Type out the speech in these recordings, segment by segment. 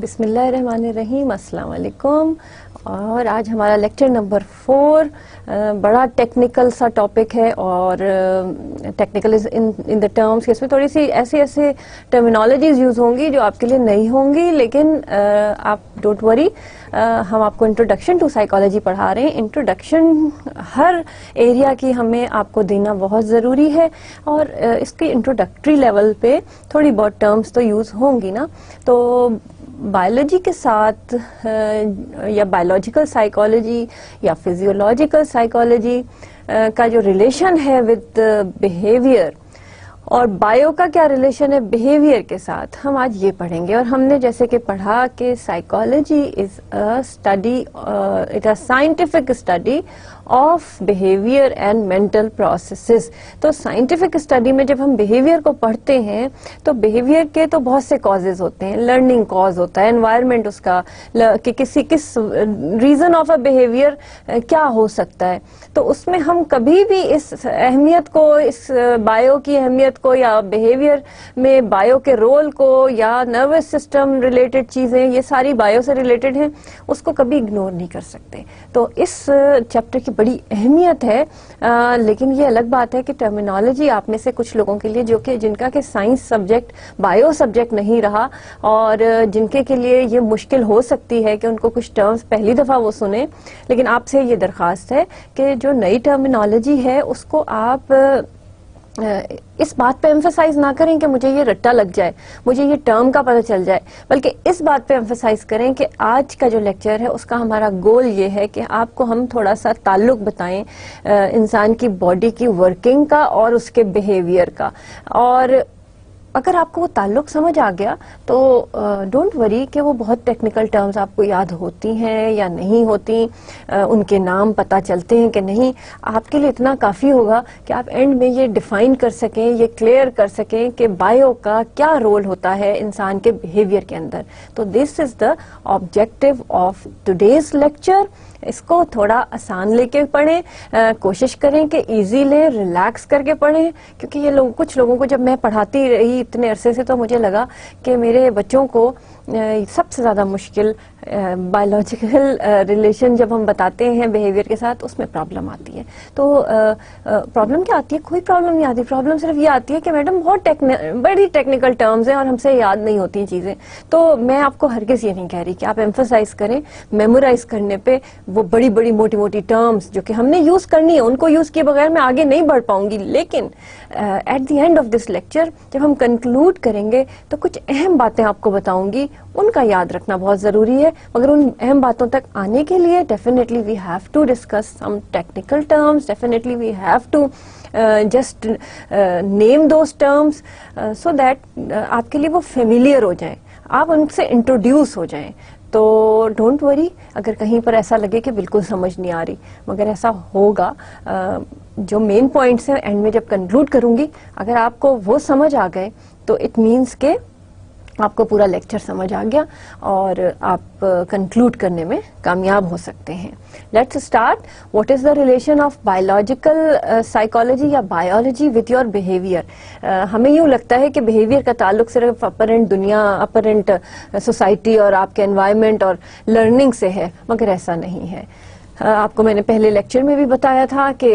बिस्मिल्लाहिर्रहमानिर्रहीम, अस्सलाम वालेकुम। और आज हमारा लेक्चर नंबर 4 बड़ा टेक्निकल सा टॉपिक है और technical is in the terms, इसमें थोड़ी सी ऐसे टर्मिनोलॉजीज यूज होंगी जो आपके लिए नहीं होंगी, लेकिन आप डोंट वरी, हम आपको इंट्रोडक्शन टू साइकोलॉजी पढ़ा रहे हैं। इंट्रोडक्शन हर एरिया की हमें आपको देना बहुत ज़रूरी है और इसके इंट्रोडक्टरी लेवल पे थोड़ी बहुत टर्म्स तो यूज़ होंगी ना। तो बायोलॉजी के साथ या बायोलॉजिकल साइकोलॉजी या फिजियोलॉजिकल साइकोलॉजी का जो रिलेशन है विद बिहेवियर और बायो का क्या रिलेशन है बिहेवियर के साथ, हम आज ये पढ़ेंगे। और हमने जैसे कि पढ़ा कि psychology is a study, it a scientific study of behaviour and mental processes. तो साइंटिफिक स्टडी में जब हम बिहेवियर को पढ़ते हैं तो बिहेवियर के तो बहुत से कॉजेज होते हैं। लर्निंग कॉज होता है, एनवायरनमेंट उसका कि किस रीजन ऑफ अ बिहेवियर क्या हो सकता है। तो उसमें हम कभी भी इस अहमियत को, इस बायो की अहमियत को या बिहेवियर में बायो के रोल को या नर्वस सिस्टम रिलेटेड चीजें, ये सारी बायो से रिलेटेड हैं, उसको कभी इग्नोर नहीं कर सकते। तो इस चैप्टर की बड़ी अहमियत है। लेकिन ये अलग बात है कि टर्मिनोलॉजी आप में से कुछ लोगों के लिए जो कि जिनका के साइंस सब्जेक्ट बायो सब्जेक्ट नहीं रहा और जिनके के लिए ये मुश्किल हो सकती है कि उनको कुछ टर्म्स पहली दफा वो सुने, लेकिन आपसे ये दरखास्त है कि जो नई टर्मिनोलॉजी है उसको आप इस बात पे एम्फेसाइज ना करें कि मुझे ये रट्टा लग जाए, मुझे ये टर्म का पता चल जाए, बल्कि इस बात पे एम्फेसाइज करें कि आज का जो लेक्चर है उसका हमारा गोल ये है कि आपको हम थोड़ा सा ताल्लुक बताएं इंसान की बॉडी की वर्किंग का और उसके बिहेवियर का। और अगर आपको वो ताल्लुक समझ आ गया तो डोंट वरी कि वो बहुत टेक्निकल टर्म्स आपको याद होती हैं या नहीं होती, उनके नाम पता चलते हैं कि नहीं, आपके लिए इतना काफ़ी होगा कि आप एंड में ये डिफाइन कर सकें, ये क्लियर कर सकें कि बायो का क्या रोल होता है इंसान के बिहेवियर के अंदर। तो this is the objective of today's lecture. इसको थोड़ा आसान लेके पढ़ें, कोशिश करें कि इजी लें, रिलैक्स करके पढ़ें, क्योंकि ये लोग, कुछ लोगों को जब मैं पढ़ाती रही इतने अरसे से तो मुझे लगा कि मेरे बच्चों को सबसे ज़्यादा मुश्किल बायोलॉजिकल रिलेशन जब हम बताते हैं बिहेवियर के साथ, उसमें प्रॉब्लम आती है। तो प्रॉब्लम क्या आती है? कोई प्रॉब्लम नहीं आती। प्रॉब्लम सिर्फ ये आती है कि मैडम बहुत बड़ी टेक्निकल टर्म्स हैं और हमसे याद नहीं होती चीज़ें। तो मैं आपको हरगिज़ ये नहीं कह रही कि आप एम्फसाइज करें मेमोराइज करने पे वो बड़ी बड़ी मोटी मोटी टर्म्स जो कि हमने यूज़ करनी है, उनको यूज़ किए बगैर मैं आगे नहीं बढ़ पाऊंगी। लेकिन at the end of this lecture जब हम कंक्लूड करेंगे तो कुछ अहम बातें आपको बताऊंगी, उनका याद रखना बहुत ज़रूरी है। मगर उन अहम बातों तक आने के लिए definitely we have to discuss some technical terms, definitely we have to just name those terms so that आपके लिए वो फेमिलियर हो जाए, आप उनसे इंट्रोड्यूस हो जाएं। तो डोंट वरी अगर कहीं पर ऐसा लगे कि बिल्कुल समझ नहीं आ रही, मगर ऐसा होगा। जो मेन पॉइंट्स हैं एंड में जब कंक्लूड करूंगी, अगर आपको वो समझ आ गए तो इट मीन्स के आपको पूरा लेक्चर समझ आ गया और आप कंक्लूड करने में कामयाब हो सकते हैं। Let's start. What is the relation of biological psychology या बायोलॉजी विद योर बिहेवियर? हमें यूँ लगता है कि बिहेवियर का ताल्लुक सिर्फ अपरेंट दुनिया, अपरेंट सोसाइटी और आपके एनवायरनमेंट और लर्निंग से है, मगर ऐसा नहीं है। आपको मैंने पहले लेक्चर में भी बताया था कि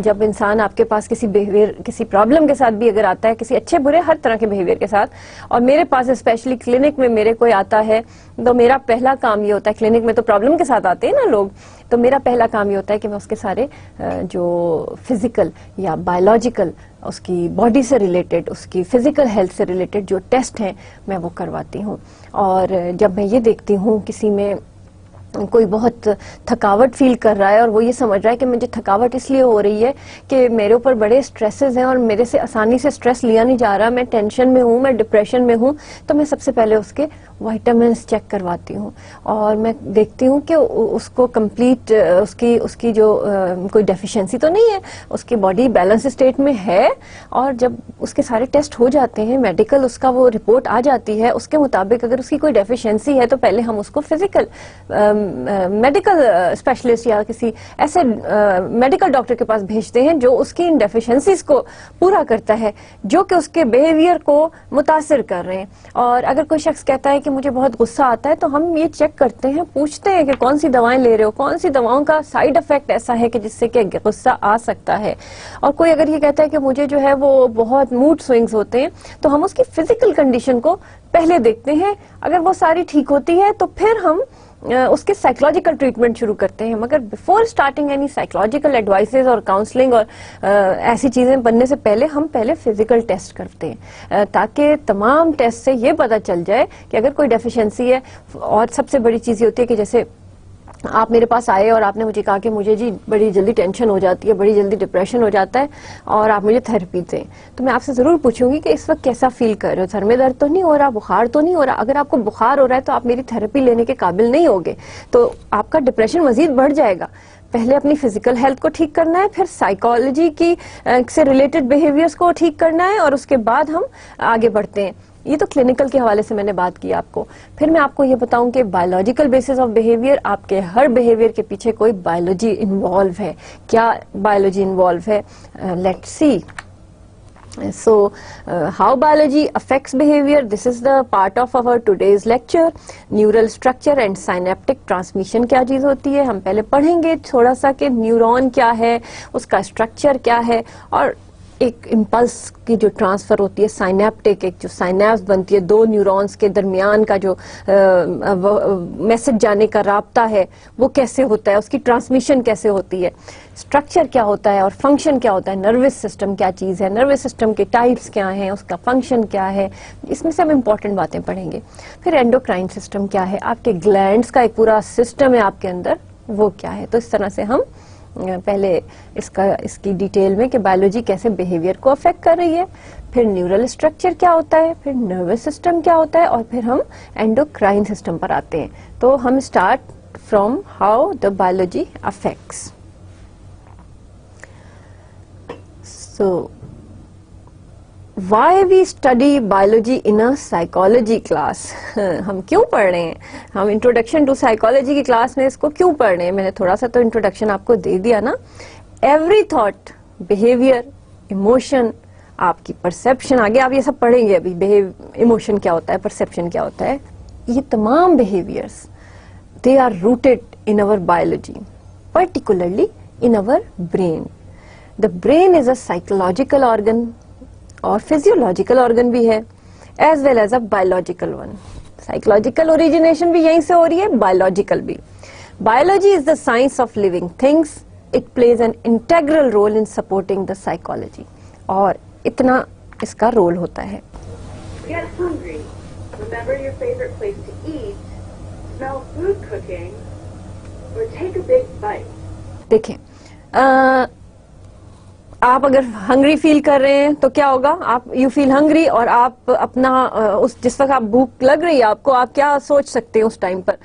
जब इंसान आपके पास किसी बिहेवियर, किसी प्रॉब्लम के साथ भी अगर आता है, किसी अच्छे बुरे हर तरह के बिहेवियर के साथ, और मेरे पास स्पेशली क्लिनिक में मेरे कोई आता है, तो मेरा पहला काम ये होता है, क्लिनिक में तो प्रॉब्लम के साथ आते हैं ना लोग, तो मेरा पहला काम ये होता है कि मैं उसके सारे जो फिजिकल या बायोलॉजिकल, उसकी बॉडी से रिलेटेड, उसकी फिजिकल हेल्थ से रिलेटेड जो टेस्ट हैं मैं वो करवाती हूँ। और जब मैं ये देखती हूँ किसी में कोई बहुत थकावट फील कर रहा है और वो ये समझ रहा है कि मुझे थकावट इसलिए हो रही है कि मेरे ऊपर बड़े स्ट्रेसेस हैं और मेरे से आसानी से स्ट्रेस लिया नहीं जा रहा, मैं टेंशन में हूँ, मैं डिप्रेशन में हूँ, तो मैं सबसे पहले उसके विटामिन्स चेक करवाती हूँ और मैं देखती हूँ कि उसको कंप्लीट उसकी जो कोई डेफिशिएंसी तो नहीं है, उसकी बॉडी बैलेंस स्टेट में है। और जब उसके सारे टेस्ट हो जाते हैं, मेडिकल उसका वो रिपोर्ट आ जाती है, उसके मुताबिक अगर उसकी कोई डेफिशिएंसी है तो पहले हम उसको फिजिकल मेडिकल स्पेशलिस्ट या किसी ऐसे मेडिकल डॉक्टर के पास भेजते हैं जो उसकी इन डेफिशिएंसीज को पूरा करता है, जो कि उसके बिहेवियर को मुतासिर कर रहे हैं। और अगर कोई शख्स कहता है कि मुझे बहुत गुस्सा आता है, तो हम ये चेक करते हैं, पूछते हैं कि कौन सी दवाएं ले रहे हो, कौन सी दवाओं का साइड इफेक्ट ऐसा है कि जिससे कि गुस्सा आ सकता है। और कोई अगर ये कहता है कि मुझे जो है वो बहुत मूड स्विंग्स होते हैं, तो हम उसकी फिजिकल कंडीशन को पहले देखते हैं। अगर वो सारी ठीक होती है तो फिर हम उसके साइकोलॉजिकल ट्रीटमेंट शुरू करते हैं। मगर before starting any psychological advices और काउंसलिंग और ऐसी चीजें बनने से पहले हम पहले फिजिकल टेस्ट करते हैं, ताकि तमाम टेस्ट से ये पता चल जाए कि अगर कोई डेफिशिएंसी है। और सबसे बड़ी चीज ये होती है कि जैसे आप मेरे पास आए और आपने मुझे कहा कि मुझे जी बड़ी जल्दी टेंशन हो जाती है, बड़ी जल्दी डिप्रेशन हो जाता है और आप मुझे थेरेपी दें, तो मैं आपसे जरूर पूछूंगी कि इस वक्त कैसा फील कर रहे हो, सर में दर्द तो नहीं हो रहा, बुखार तो नहीं हो रहा। अगर आपको बुखार हो रहा है तो आप मेरी थेरेपी लेने के काबिल नहीं होगे, तो आपका डिप्रेशन मजीद बढ़ जाएगा। पहले अपनी फिजिकल हेल्थ को ठीक करना है, फिर साइकोलॉजी की से रिलेटेड बिहेवियर्स को ठीक करना है, और उसके बाद हम आगे बढ़ते हैं। ये तो क्लिनिकल के हवाले से मैंने बात की आपको। फिर मैं आपको ये बताऊं कि बायोलॉजिकल बेसिस ऑफ बिहेवियर, आपके हर बिहेवियर के पीछे कोई बायोलॉजी इन्वॉल्व है। क्या बायोलॉजी इन्वॉल्व है, let's see. So, how biology affects behavior? This is the part of our today's lecture. Neural structure and synaptic transmission क्या चीज होती है, हम पहले पढ़ेंगे थोड़ा सा कि न्यूरॉन क्या है, उसका स्ट्रक्चर क्या है, और एक इम्पल्स की जो ट्रांसफर होती है, साइनेप्टिक, एक जो साइनेप्स बनती है दो न्यूरॉन्स के दरमियान का जो मैसेज जाने का राब्ता है, वो कैसे होता है, उसकी ट्रांसमिशन कैसे होती है, स्ट्रक्चर क्या होता है और फंक्शन क्या होता है, नर्वस सिस्टम क्या चीज है, नर्वस सिस्टम के टाइप्स क्या हैं, उसका फंक्शन क्या है, इसमें से हम इंपॉर्टेंट बातें पढ़ेंगे। फिर एंडोक्राइन सिस्टम क्या है, आपके ग्लैंड्स का एक पूरा सिस्टम है आपके अंदर, वो क्या है। तो इस तरह से हम पहले इसकी डिटेल में कि बायोलॉजी कैसे बिहेवियर को अफेक्ट कर रही है, फिर न्यूरल स्ट्रक्चर क्या होता है, फिर नर्वस सिस्टम क्या होता है, और फिर हम एंडोक्राइन सिस्टम पर आते हैं। तो हम start from how the biology affects. So Why we study biology in a psychology class? हम क्यों पढ़ रहे हैं, हम इंट्रोडक्शन टू साइकोलॉजी की क्लास में इसको क्यों पढ़ रहे हैं। मैंने थोड़ा सा तो इंट्रोडक्शन आपको दे दिया ना। एवरी थॉट, बिहेवियर, इमोशन, आपकी परसेप्शन, आगे आप ये सब पढ़ेंगे अभी। इमोशन क्या होता है, परसेप्शन क्या होता है, ये तमाम behaviours they are rooted in our biology, particularly in our brain. The brain is a psychological organ और फिजियोलॉजिकल ऑर्गन भी है, as well as a biological one. Psychological origination भी यहीं से हो रही है, बायोलॉजिकल भी। Biology is the science of living things, it plays an integral role in supporting the psychology. और इतना इसका रोल होता है। Get hungry. Remember your favorite place to eat. Smell food cooking. Or take a big bite. देखें, आप अगर hungry feel कर रहे हैं तो क्या होगा, आप यू फील हंग्री, और आप अपना उस जिस वक्त आप भूख लग रही है आपको, आप क्या सोच सकते हैं उस टाइम पर,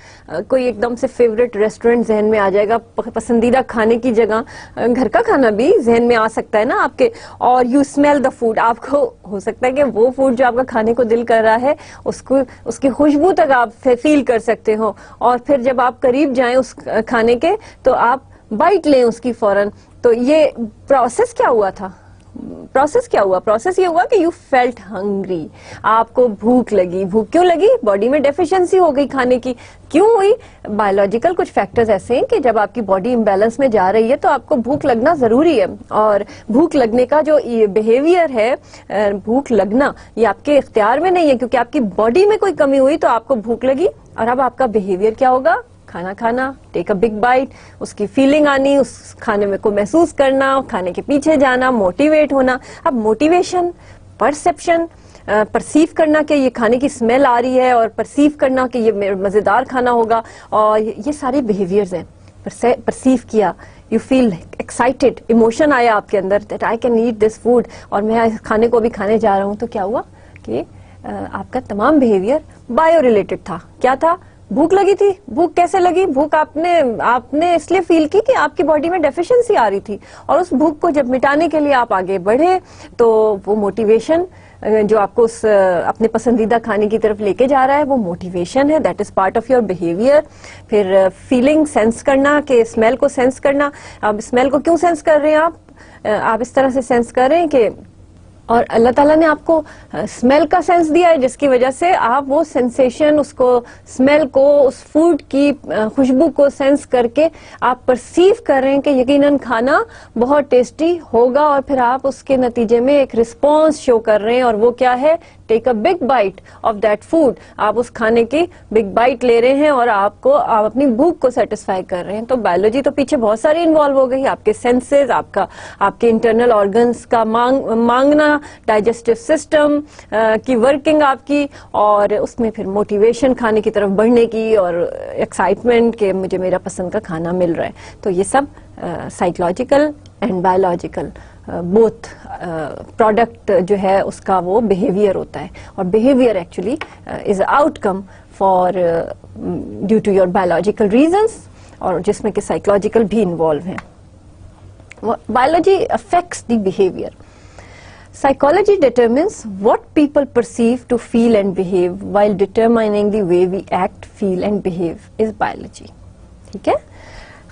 कोई एकदम से फेवरेट रेस्टोरेंट जहन में आ जाएगा, पसंदीदा खाने की जगह, घर का खाना भी जहन में आ सकता है ना आपके। और यू स्मेल द फूड, आपको हो सकता है कि वो फूड जो आपका खाने को दिल कर रहा है उसको, उसकी खुशबू तक आप फील कर सकते हो। और फिर जब आप करीब जाएं उस खाने के तो आप बाइट लें उसकी फौरन। तो ये प्रोसेस क्या हुआ था, प्रोसेस ये हुआ कि यू फेल्ट हंग्री, आपको भूख लगी। भूख क्यों लगी, बॉडी में डेफिशिएंसी हो गई खाने की। क्यों हुई, बायोलॉजिकल कुछ फैक्टर्स ऐसे हैं कि जब आपकी बॉडी इम्बैलेंस में जा रही है तो आपको भूख लगना जरूरी है। और भूख लगने का जो बिहेवियर है, भूख लगना, ये आपके इख्तियार में नहीं है, क्योंकि आपकी बॉडी में कोई कमी हुई तो आपको भूख लगी। और अब आपका बिहेवियर क्या होगा, खाना खाना, टेक अ बिग बाइट, उसकी फीलिंग आनी, उस खाने में को महसूस करना, खाने के पीछे जाना, मोटिवेट होना। अब मोटिवेशन, परसेप्शन, परसीव करना कि ये खाने की स्मेल आ रही है, और परसीव करना कि ये मजेदार खाना होगा, और ये सारे बिहेवियर्स हैं। परसीव किया, यू फील एक्साइटेड, इमोशन आया आपके अंदर that I can eat this food, और मैं इस खाने को भी खाने जा रहा हूं। तो क्या हुआ कि आपका तमाम बिहेवियर बायो रिलेटेड था। क्या था, भूख लगी थी। भूख कैसे लगी, भूख आपने इसलिए फील की कि आपकी बॉडी में डेफिशिएंसी आ रही थी, और उस भूख को जब मिटाने के लिए आप आगे बढ़े तो वो मोटिवेशन जो आपको उस अपने पसंदीदा खाने की तरफ लेके जा रहा है, वो मोटिवेशन है, that is part of your behaviour. फिर फीलिंग, सेंस करना, कि स्मेल को सेंस करना। अब स्मेल को क्यों सेंस कर रहे हैं आप इस तरह से सेंस कर रहे हैं कि, और अल्लाह ताला ने आपको स्मेल का सेंस दिया है, जिसकी वजह से आप वो सेंसेशन, उसको स्मेल को, उस फूड की खुशबू को सेंस करके आप परसीव कर रहे हैं कि यकीनन खाना बहुत टेस्टी होगा, और फिर आप उसके नतीजे में एक रिस्पॉन्स शो कर रहे हैं, और वो क्या है, take a big bite of that food. आप उस खाने की बिग बाइट ले रहे हैं और आप अपनी भूख को सेटिस्फाई कर रहे हैं। तो बायोलॉजी तो पीछे बहुत सारी इन्वॉल्व हो गई, आपके सेंसेस, आपके इंटरनल ऑर्गन्स का मांगना, डाइजेस्टिव सिस्टम की वर्किंग आपकी, और उसमें फिर मोटिवेशन खाने की तरफ बढ़ने की, और एक्साइटमेंट कि मुझे मेरा पसंद का खाना मिल रहा है। तो ये सब psychological and biological both product जो है उसका वो बिहेवियर होता है, और behaviour actually is outcome for due to your biological reasons, और जिसमें कि साइकोलॉजिकल भी इन्वॉल्व हैं। Biology affects the behaviour. Psychology determines what people perceive to feel and behave, while determining the way we act, feel and behave is biology. ठीक है?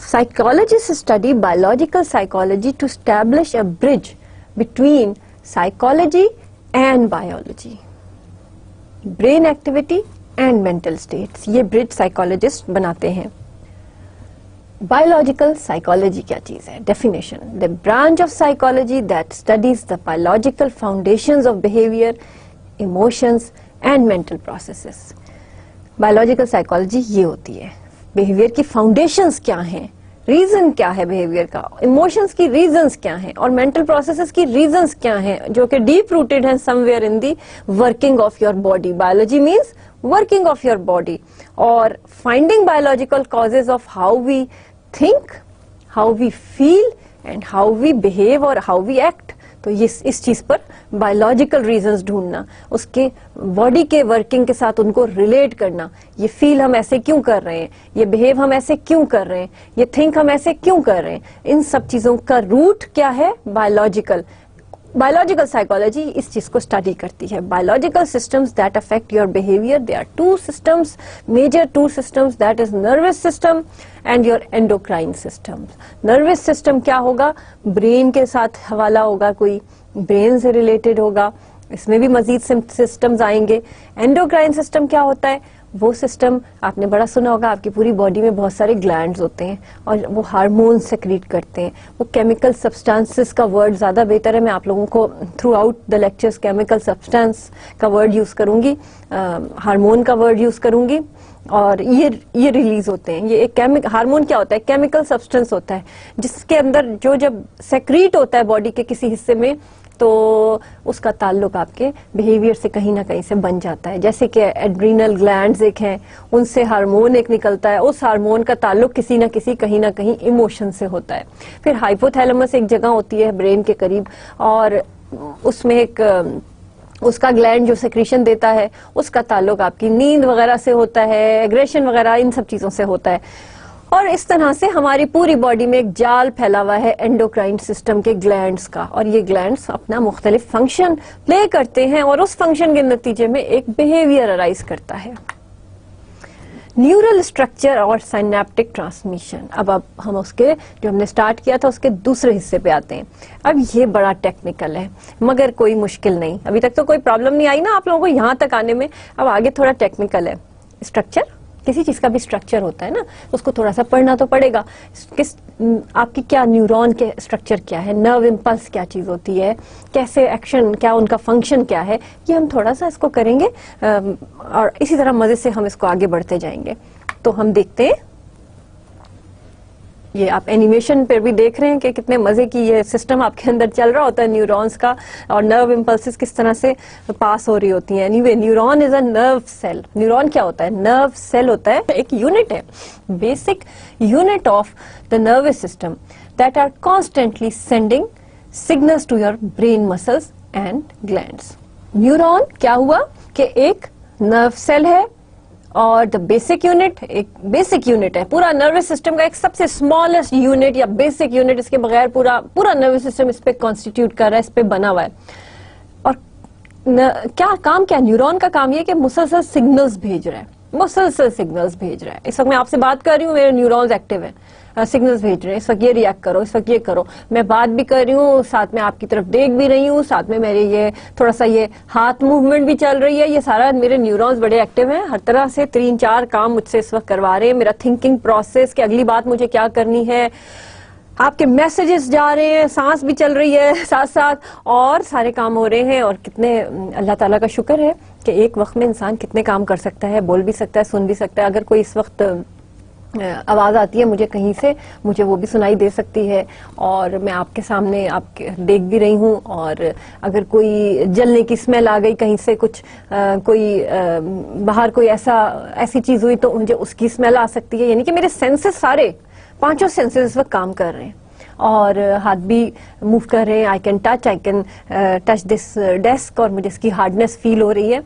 Psychologists study biological psychology to establish a bridge between psychology and biology, brain activity and mental states. ये bridge psychologists बनाते हैं. Biological psychology क्या चीज है? Definition: the branch of psychology that studies the biological foundations of behaviour, emotions and mental processes. Biological psychology ये होती है, behaviour की फाउंडेशंस क्या हैं, रीजन क्या है बिहेवियर का, इमोशंस की रीजंस क्या हैं, और मेंटल प्रोसेसेस की रीजंस क्या हैं, जो कि डीप रूटेड हैं somewhere in the working of your body. Biology means working of your body, or finding biological causes of how we think, how we feel and how we behave or how we act. तो ये इस चीज पर biological reasons ढूंढना, उसके body के working के साथ उनको रिलेट करना, ये फील हम ऐसे क्यों कर रहे हैं, ये बिहेव हम ऐसे क्यों कर रहे हैं, ये थिंक हम ऐसे क्यों कर रहे हैं, इन सब चीजों का रूट क्या है, बायोलॉजिकल. बायोलॉजिकल साइकोलॉजी इस चीज को स्टडी करती है. Biological systems that affect your behaviour, they are two systems, major two systems, that is nervous system and your endocrine system. Nervous system क्या होगा, ब्रेन के साथ हवाला होगा, कोई ब्रेन से रिलेटेड होगा, इसमें भी मजीद सिस्टम्स आएंगे. एंडोक्राइन सिस्टम क्या होता है, वो सिस्टम आपने बड़ा सुना होगा, आपकी पूरी बॉडी में बहुत सारे ग्लैंड्स होते हैं और वो हार्मोन सेक्रीट करते हैं. वो केमिकल सब्सटेंसेस का वर्ड ज्यादा बेहतर है, मैं आप लोगों को through out the lectures chemical substance का वर्ड यूज करूंगी, हार्मोन का वर्ड यूज करूंगी. और ये रिलीज होते हैं. ये एक हार्मोन क्या होता है, केमिकल सब्सटेंस होता है जिसके अंदर जो जब सेक्रीट होता है बॉडी के किसी हिस्से में, तो उसका ताल्लुक आपके बिहेवियर से कहीं ना कहीं से बन जाता है. जैसे कि एड्रीनल ग्लैंड्स एक हैं, उनसे हार्मोन एक निकलता है, उस हार्मोन का ताल्लुक किसी ना किसी कहीं ना कहीं इमोशन से होता है. फिर हाइपोथैलेमस एक जगह होती है ब्रेन के करीब, और उसमें एक उसका ग्लैंड जो सेक्रीशन देता है उसका ताल्लुक आपकी नींद वगैरह से होता है, एग्रेशन वगैरह इन सब चीजों से होता है. और इस तरह से हमारी पूरी बॉडी में एक जाल फैला हुआ है एंडोक्राइन सिस्टम के ग्लैंड्स का, और ये ग्लैंड्स अपना मुख्तलिफ फंक्शन प्ले करते हैं और उस फंक्शन के नतीजे में एक बिहेवियर अराइज करता है. न्यूरल स्ट्रक्चर और साइनेप्टिक ट्रांसमिशन. अब हम उसके जो हमने स्टार्ट किया था उसके दूसरे हिस्से पे आते हैं. अब ये बड़ा टेक्निकल है मगर कोई मुश्किल नहीं, अभी तक तो कोई प्रॉब्लम नहीं आई ना आप लोगों को यहाँ तक आने में. अब आगे थोड़ा टेक्निकल है. स्ट्रक्चर, किसी चीज का भी स्ट्रक्चर होता है ना, उसको थोड़ा सा पढ़ना तो पड़ेगा. आपकी क्या न्यूरॉन के स्ट्रक्चर क्या है, नर्व इम्पल्स क्या चीज होती है, कैसे एक्शन, क्या उनका फंक्शन क्या है, ये हम थोड़ा सा इसको करेंगे और इसी तरह मजे से हम इसको आगे बढ़ते जाएंगे. तो हम देखते हैं, ये आप एनिमेशन पर भी देख रहे हैं कि कितने मजे की ये सिस्टम आपके अंदर चल रहा होता है न्यूरॉन्स का, और नर्व इम्पल्सेस किस तरह से पास हो रही होती हैं. Anyway, neuron is a nerve cell. Neuron क्या होता है, नर्व सेल होता है, एक यूनिट है, basic unit of the nervous system that are constantly sending signals to your brain muscles and glands. Neuron क्या हुआ कि एक नर्व सेल है, और द बेसिक यूनिट एक बेसिक यूनिट है, पूरा नर्वस सिस्टम का एक सबसे स्मॉलेस्ट यूनिट या बेसिक यूनिट, इसके बगैर पूरा नर्वस सिस्टम इस पे कॉन्स्टिट्यूट कर रहा है, इस पे बना हुआ है. और क्या काम, क्या न्यूरॉन का काम ये कि मुसलसल सिग्नल्स भेज रहा है, मुसलसल सिग्नल्स भेज रहा है। इस वक्त मैं आपसे बात कर रही हूँ, मेरे न्यूरॉन्स एक्टिव है, सिग्नल्स भेज रहे हैं, इस वक्त ये रिएक्ट करो, इस वक्त ये करो। मैं बात भी कर रही हूँ, साथ में आपकी तरफ देख भी रही हूँ, साथ में मेरे ये थोड़ा सा ये हाथ मूवमेंट भी चल रही है। ये सारा मेरे न्यूरॉन्स बड़े एक्टिव हैं, हर तरह से 3-4 काम मुझसे इस वक्त करवा रहे हैं। मेरा थिंकिंग प्रोसेस कि अगली बात मुझे क्या करनी है, आपके मैसेजेस जा रहे हैं, सांस भी चल रही है साथ साथ, और सारे काम हो रहे हैं। और कितने अल्लाह ताला का शुक्र है कि एक वक्त में इंसान कितने काम कर सकता है, बोल भी सकता है, सुन भी सकता है। अगर कोई इस वक्त आवाज आती है मुझे कहीं से, मुझे वो भी सुनाई दे सकती है, और मैं आपके सामने आपके देख भी रही हूँ। और अगर कोई जलने की स्मेल आ गई कहीं से, कुछ बाहर कोई ऐसी चीज हुई तो मुझे उसकी स्मेल आ सकती है। यानी कि मेरे सेंसेस सारे 5 सेंसेस इस वक्त काम कर रहे हैं, और हाथ भी मूव कर रहे हैं। I can touch this desk, और मुझे इसकी हार्डनेस फील हो रही है।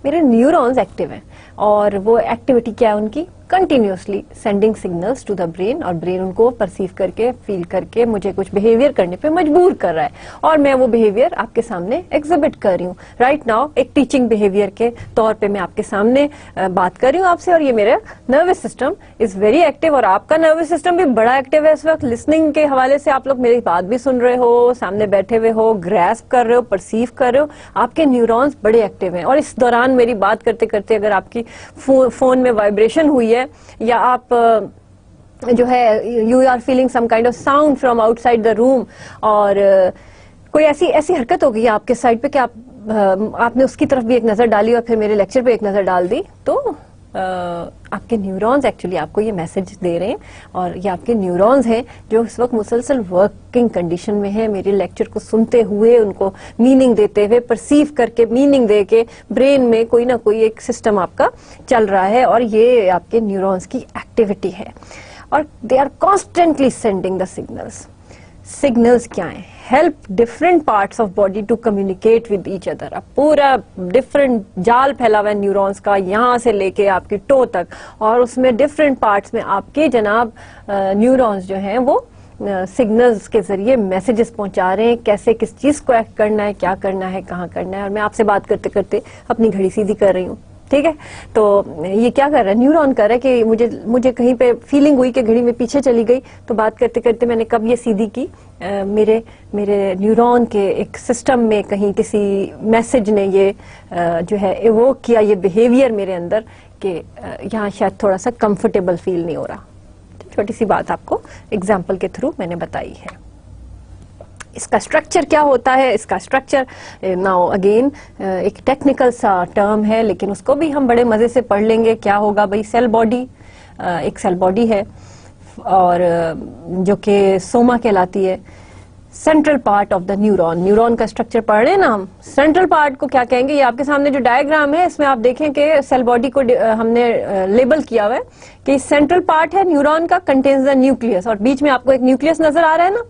मेरे न्यूरॉन्स एक्टिव हैं, और वो एक्टिविटी क्या है उनकी, continuously sending signals to the brain, और ब्रेन उनको परसीव करके, फील करके मुझे कुछ बिहेवियर करने पे मजबूर कर रहा है, और मैं वो बिहेवियर आपके सामने एग्जिबिट कर रही हूँ राइट नाउ। एक टीचिंग बिहेवियर के तौर पे मैं आपके सामने बात कर रही हूँ आपसे। और ये मेरा nervous system is very active, और आपका नर्वस सिस्टम भी बड़ा एक्टिव है इस वक्त। लिसनिंग के हवाले से आप लोग मेरी बात भी सुन रहे हो, सामने बैठे हुए हो, ग्रैस्प कर रहे हो, परसीव कर रहे हो, आपके न्यूरॉन्स बड़े एक्टिव हैं। और इस दौरान मेरी बात करते करते अगर आपकी फोन में वाइब्रेशन हुई है, या आप जो है you are feeling some kind of sound from outside the room, और कोई ऐसी हरकत हो गई आपके साइड पे कि आपने उसकी तरफ भी एक नजर डाली और फिर मेरे लेक्चर पे एक नजर डाल दी, तो आपके न्यूरॉन्स एक्चुअली आपको ये मैसेज दे रहे हैं। और ये आपके न्यूरॉन्स हैं जो इस वक्त मुसलसल वर्किंग कंडीशन में है, मेरे लेक्चर को सुनते हुए, उनको मीनिंग देते हुए, परसीव करके, मीनिंग दे के ब्रेन में कोई ना कोई एक सिस्टम आपका चल रहा है, और ये आपके न्यूरॉन्स की एक्टिविटी है। और they are constantly sending the signals. Signals क्या है, help different parts of body to communicate with each other. अब पूरा डिफरेंट जाल फैला हुआ है न्यूरॉन्स का, यहाँ से लेके आपकी टो तक, और उसमें डिफरेंट पार्ट्स में आपके जनाब न्यूरॉन्स जो हैं वो सिग्नल्स के जरिए मैसेजेस पहुंचा रहे हैं, कैसे किस चीज को एक्ट करना है, क्या करना है, कहाँ करना है। और मैं आपसे बात करते करते अपनी घड़ी सीधी कर रही हूँ, ठीक है। तो ये क्या कर रहा है, न्यूरॉन कर रहा है कि मुझे कहीं पे फीलिंग हुई कि घड़ी में पीछे चली गई, तो बात करते करते मैंने कब ये सीधी की, मेरे न्यूरॉन के एक सिस्टम में कहीं किसी मैसेज ने ये जो है इवोक किया ये बिहेवियर मेरे अंदर कि यहाँ शायद थोड़ा सा कंफर्टेबल फील नहीं हो रहा। छोटी सी बात आपको एग्जाम्पल के थ्रू मैंने बताई है। इसका स्ट्रक्चर क्या होता है, इसका स्ट्रक्चर नाउ अगेन एक टेक्निकल सा टर्म है, लेकिन उसको भी हम बड़े मजे से पढ़ लेंगे। क्या होगा भाई, सेल बॉडी, एक सेल बॉडी है, और जो कि सोमा कहलाती है, central part of the neuron. Neuron का स्ट्रक्चर पढ़ रहे हैं ना हम, सेंट्रल पार्ट को क्या कहेंगे, ये आपके सामने जो डायग्राम है इसमें आप देखें कि सेल बॉडी को हमने लेबल किया हुआ है कि सेंट्रल पार्ट है न्यूरॉन का, कंटेन्स द न्यूक्लियस, और बीच में आपको एक न्यूक्लियस नजर आ रहा है ना,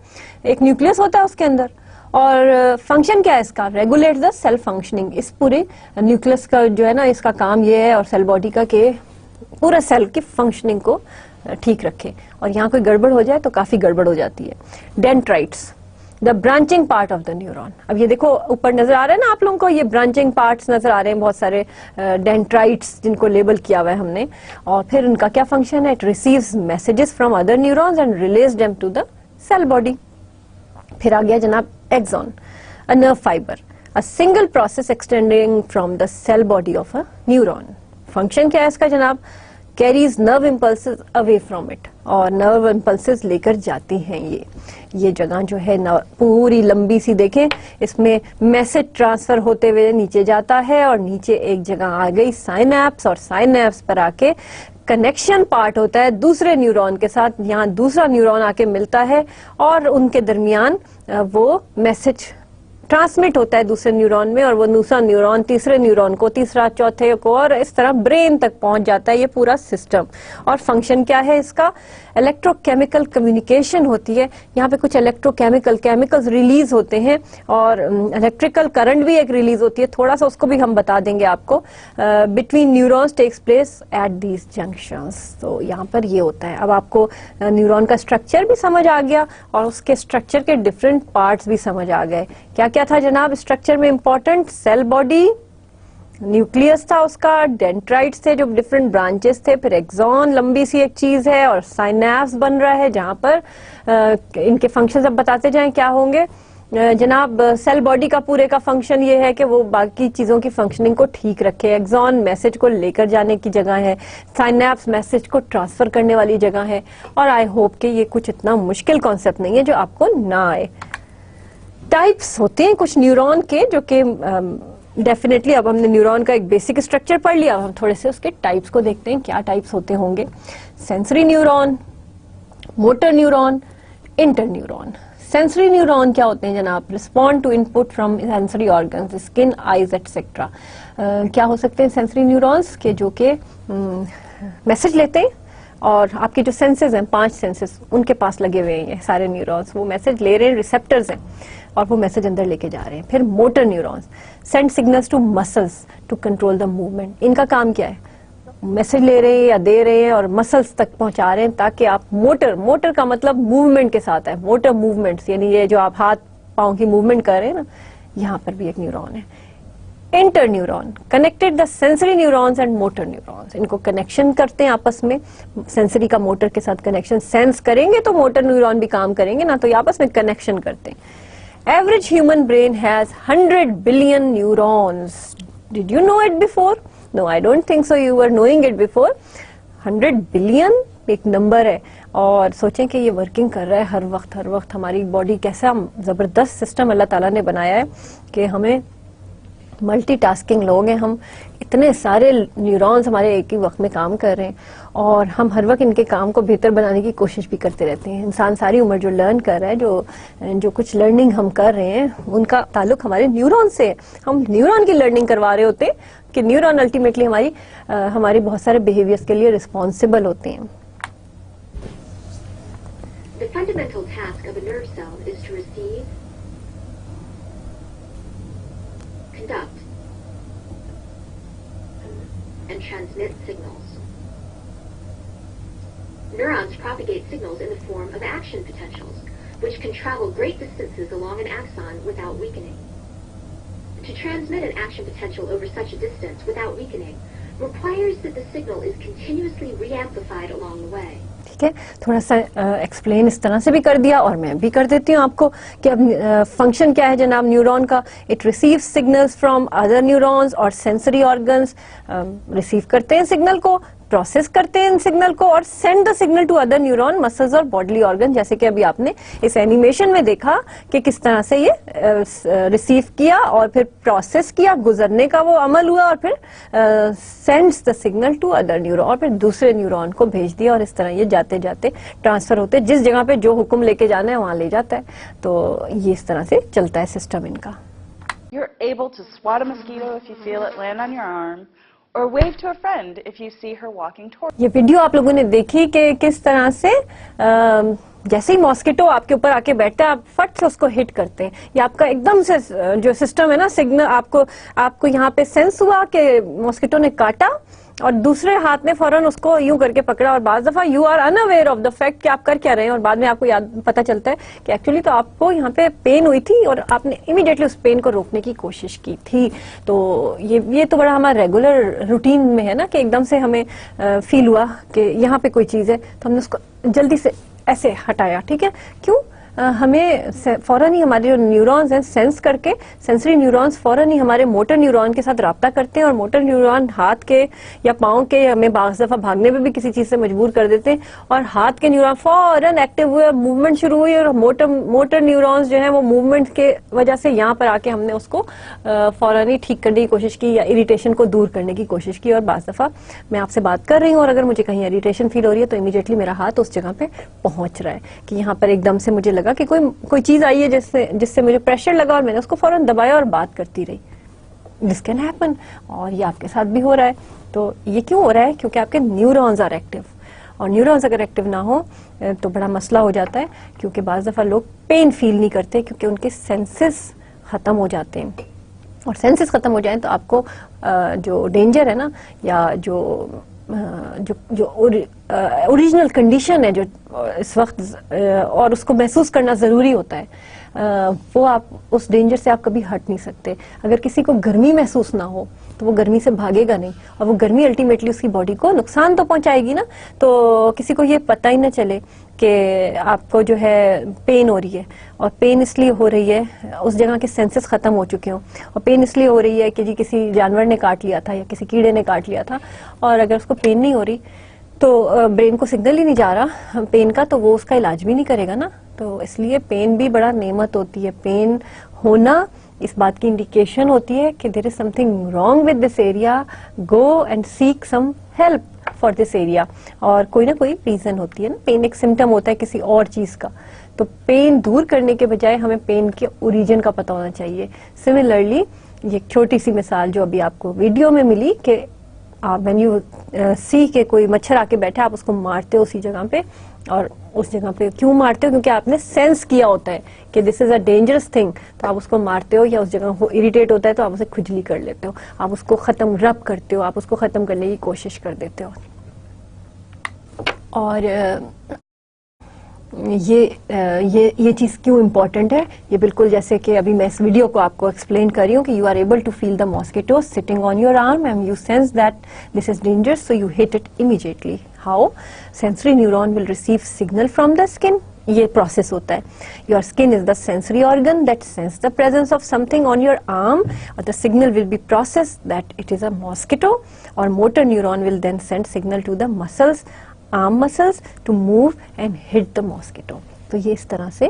एक न्यूक्लियस होता है उसके अंदर। और फंक्शन क्या है इसका, रेगुलेट द सेल फंक्शनिंग। इस पूरे न्यूक्लियस का जो है ना, इसका काम ये है, और सेल बॉडी का कि पूरा सेल की फंक्शनिंग को ठीक रखे, और यहाँ कोई गड़बड़ हो जाए तो काफी गड़बड़ हो जाती है। Dendrites, the branching part of the neuron. अब ये देखो ऊपर नजर आ रहा है ना आप लोगों को, ये ब्रांचिंग पार्ट्स नजर आ रहे हैं, बहुत सारे डेंड्राइट्स जिनको लेबल किया हुआ है हमने। और फिर उनका क्या फंक्शन है, it receives messages from other neurons and relays them to the cell body. फिर आ गया जनाब axon, a nerve fibre, a single process extending from the cell body of a neuron. Function क्या है इसका जनाब, carries nerve impulses away from it, और nerve impulses लेकर जाती हैं ये जगह जो है पूरी लंबी सी देखें, इसमें मैसेज ट्रांसफर होते हुए नीचे जाता है, और नीचे एक जगह आ गई साइनैप्स, और साइनैप्स पर आके कनेक्शन पार्ट होता है दूसरे न्यूरॉन के साथ, यहाँ दूसरा न्यूरॉन आके मिलता है, और उनके दरमियान वो मैसेज ट्रांसमिट होता है दूसरे न्यूरॉन में, और वो दूसरा न्यूरॉन तीसरे न्यूरॉन को, तीसरा चौथे को, और इस तरह ब्रेन तक पहुंच जाता है ये पूरा सिस्टम। और फंक्शन क्या है इसका, इलेक्ट्रोकेमिकल कम्युनिकेशन होती है, यहाँ पे कुछ केमिकल्स रिलीज होते हैं, और इलेक्ट्रिकल करंट भी एक रिलीज होती है, थोड़ा सा उसको भी हम बता देंगे आपको। Between neurons takes place at these junctions. तो यहाँ पर ये होता है। अब आपको न्यूरॉन का स्ट्रक्चर भी समझ आ गया, और उसके स्ट्रक्चर के डिफरेंट पार्ट्स भी समझ आ गए। क्या क्या था जनाब स्ट्रक्चर में इंपॉर्टेंट? सेल बॉडी, न्यूक्लियस था उसका, डेंड्राइट्स थे जो डिफरेंट ब्रांचेस थे, फिर एक्सॉन लंबी सी एक चीज है, और साइनेप्स बन रहा है जहां पर इनके फंक्शंस अब बताते जाएं क्या होंगे जनाब। सेल बॉडी का पूरे का फंक्शन ये है कि वो बाकी चीजों की फंक्शनिंग को ठीक रखे। एक्सॉन मैसेज को लेकर जाने की जगह है, साइनेप्स मैसेज को ट्रांसफर करने वाली जगह है। और आई होप कि ये कुछ इतना मुश्किल कॉन्सेप्ट नहीं है जो आपको ना आए। टाइप्स होते हैं कुछ न्यूरॉन के जो कि डेफिनेटली अब हमने न्यूरॉन का एक बेसिक स्ट्रक्चर पढ़ लिया, हम थोड़े से उसके टाइप्स को देखते हैं क्या टाइप्स होते होंगे। Sensory neuron, motor neuron, inter neuron. Sensory neuron क्या होते हैं जनाब? Respond to input from sensory organs, skin, eyes etcetera. क्या हो सकते हैं सेंसरी न्यूरॉन्स के जो कि मैसेज लेते हैं और आपके जो सेंसेस हैं 5 सेंसेस उनके पास लगे हुए हैं सारे न्यूरॉन्स, वो मैसेज ले रहे हैं, रिसेप्टर्स हैं और वो मैसेज अंदर लेके जा रहे हैं। फिर motor neurons send signals to muscles to control the movement. इनका काम क्या है? मैसेज ले रहे हैं या दे रहे हैं और मसल्स तक पहुंचा रहे हैं ताकि आप मोटर का मतलब मूवमेंट के साथ है, मोटर मूवमेंट्स, यानी ये जो आप हाथ पांव की मूवमेंट कर रहे हैं ना, यहाँ पर भी एक न्यूरॉन है। Inter neuron connected the sensory neurons and motor neurons, इनको कनेक्शन करते हैं आपस में, सेंसरी का मोटर के साथ कनेक्शन, सेंस करेंगे तो मोटर न्यूरॉन भी काम करेंगे ना, तो ये आपस में कनेक्शन करते हैं। Average human brain has 100 billion neurons. Did you know it before? No, I don't think so you were knowing it before. 100 billion एक नंबर है और सोचें कि ये वर्किंग कर रहा है हर वक्त हमारी बॉडी कैसा जबरदस्त सिस्टम अल्लाह ताला ने बनाया है कि हमें मल्टीटास्किंग लोग हैं हम, इतने सारे न्यूरॉन्स हमारे एक ही वक्त में काम कर रहे हैं और हम हर वक्त इनके काम को बेहतर बनाने की कोशिश भी करते रहते हैं। इंसान सारी उम्र जो लर्न कर रहा है, जो कुछ लर्निंग हम कर रहे हैं उनका ताल्लुक हमारे न्यूरॉन से है। हम न्यूरॉन की लर्निंग करवा रहे होते हैं कि न्यूरॉन अल्टीमेटली हमारी बहुत सारे बिहेवियर्स के लिए रिस्पॉन्सिबल होते हैं। The fundamental task of a nerve cell is to receive, conduct, and transmit signals. Neurons propagate signals in the form of action potentials, which can travel great distances along an axon without weakening. To transmit an action potential over such a distance without weakening requires that the signal is continuously re-amplified along the way. ठीक है, थोड़ा सा explain इस तरह से भी कर दिया और मैं भी कर देती हूँ आपको कि अब फंक्शन क्या है जनाब न्यूरॉन का। It receive signals from other neurons और सेंसरी ऑर्गन्स, रिसीव करते हैं सिग्नल को, प्रोसेस करते हैं इन सिग्नल को और send the signal to other neuron, muscles और बॉडीली ऑर्गन। जैसे कि अभी आपने इस एनिमेशन में देखा कि किस तरह से ये रिसीव किया और फिर प्रोसेस किया, गुजरने का वो अमल हुआ और फिर sends the signal to other neuron और फिर दूसरे न्यूरॉन को भेज दिया और इस तरह ये जाते जाते ट्रांसफर होते, जिस जगह पे जो हुक्म लेके जाना है वहां ले जाता है। तो ये इस तरह से चलता है सिस्टम इनका। You're able to swat a mosquito if you feel it land on your arm, or wave to a friend if you see her walking toward. ये वीडियो आप लोगों ने देखी कि किस तरह से जैसे ही मॉस्किटो आपके ऊपर आके बैठता है आप फट से उसको हिट करते हैं। ये आपका एकदम से जो सिस्टम है ना, सिग्नल आपको यहाँ पे सेंस हुआ कि मॉस्किटो ने काटा और दूसरे हाथ में फौरन उसको यूं करके पकड़ा और बाज दफा you are unaware of the fact कि आप कर क्या रहे हैं और बाद में आपको याद पता चलता है कि एक्चुअली तो आपको यहाँ पे पेन हुई थी और आपने इमीडिएटली उस पेन को रोकने की कोशिश की थी। तो ये तो बड़ा हमारा रेगुलर रूटीन में है ना कि एकदम से हमें फील हुआ कि यहाँ पे कोई चीज है तो हमने उसको जल्दी से ऐसे हटाया। ठीक है, क्यों? हमें फौरन ही हमारे जो न्यूरॉन्स हैं सेंस करके, सेंसरी न्यूरॉन्स फौरन ही हमारे मोटर न्यूरॉन के साथ राब्ता करते हैं और मोटर न्यूरॉन हाथ के या पाँव के हमें बाज़ दफा भागने में भी किसी चीज से मजबूर कर देते हैं और हाथ के न्यूरॉन फौरन एक्टिव हुए, मूवमेंट शुरू हुई और मोटर न्यूरॉन्स जो है वो मूवमेंट के वजह से यहाँ पर आके हमने उसको फौरन ही ठीक करने की कोशिश की या इरिटेशन को दूर करने की कोशिश की। और बाज़ दफा मैं आपसे बात कर रही हूँ और अगर मुझे कहीं इरिटेशन फील हो रही है तो इमीडिएटली मेरा हाथ उस जगह पे पहुंच रहा है कि यहाँ पर एकदम से मुझे कि कोई चीज आई है जिससे मुझे प्रेशर लगा और मैंने उसको फौरन दबाया और बात करती रही। दिस कैन हैपन और ये आपके साथ भी हो रहा है। तो ये क्यों हो रहा है? क्योंकि आपके न्यूरॉन्स आर एक्टिव और न्यूरॉन्स अगर एक्टिव ना हो तो बड़ा मसला हो जाता है क्योंकि बाज़ दफा लोग पेन फील नहीं करते क्योंकि उनके सेंसेस खत्म हो जाते हैं और सेंसेस खत्म हो जाए तो आपको जो डेंजर है ना या जो ओरिजिनल कंडीशन है जो इस वक्त और उसको महसूस करना जरूरी होता है। वो आप उस डेंजर से आप कभी हट नहीं सकते। अगर किसी को गर्मी महसूस ना हो तो वो गर्मी से भागेगा नहीं, और वो गर्मी अल्टीमेटली उसकी बॉडी को नुकसान तो पहुंचाएगी ना। तो किसी को ये पता ही ना चले कि आपको जो है पेन हो रही है, और पेन इसलिए हो रही है, उस जगह के सेंसेस खत्म हो चुके हों, और पेन इसलिए हो रही है कि जी किसी जानवर ने काट लिया था या किसी कीड़े ने काट लिया था, और अगर उसको पेन नहीं हो रही तो ब्रेन को सिग्नल ही नहीं जा रहा पेन का, तो वो उसका इलाज भी नहीं करेगा ना। तो इसलिए पेन भी बड़ा नेमत होती है। पेन होना इस बात की इंडिकेशन होती है कि there is something wrong with this area, go and seek some help for this area. और कोई ना कोई रीजन होती है ना, पेन एक सिम्टम होता है किसी और चीज का। तो पेन दूर करने के बजाय हमें पेन के ओरिजिन का पता होना चाहिए। सिमिलरली ये एक छोटी सी मिसाल जो अभी आपको वीडियो में मिली कि आप व्हेन यू सी के कोई मच्छर आके बैठा, आप उसको मारते हो उसी जगह पे, और उस जगह पे क्यों मारते हो? क्योंकि आपने सेंस किया होता है कि this is a dangerous thing, तो आप उसको मारते हो, या उस जगह को इरिटेट होता है तो आप उसे खुजली कर लेते हो, आप उसको खत्म रब करते हो, आप उसको खत्म करने की कोशिश कर देते हो। और ये चीज क्यों इम्पोर्टेंट है, ये बिल्कुल जैसे कि अभी मैं इस वीडियो को आपको एक्सप्लेन कर रही हूँ कि you are able to feel the mosquito sitting on your arm and you sense that this is dangerous, so you hit it immediately. How? Sensory neuron will receive signal from the skin. ये process होता है। Your skin is the sensory organ that sense the presence of something on your arm, और the signal will be process that it is a mosquito, और motor neuron will then send signal to the muscles, arm muscles, to move and hit the mosquito. तो ये इस तरह से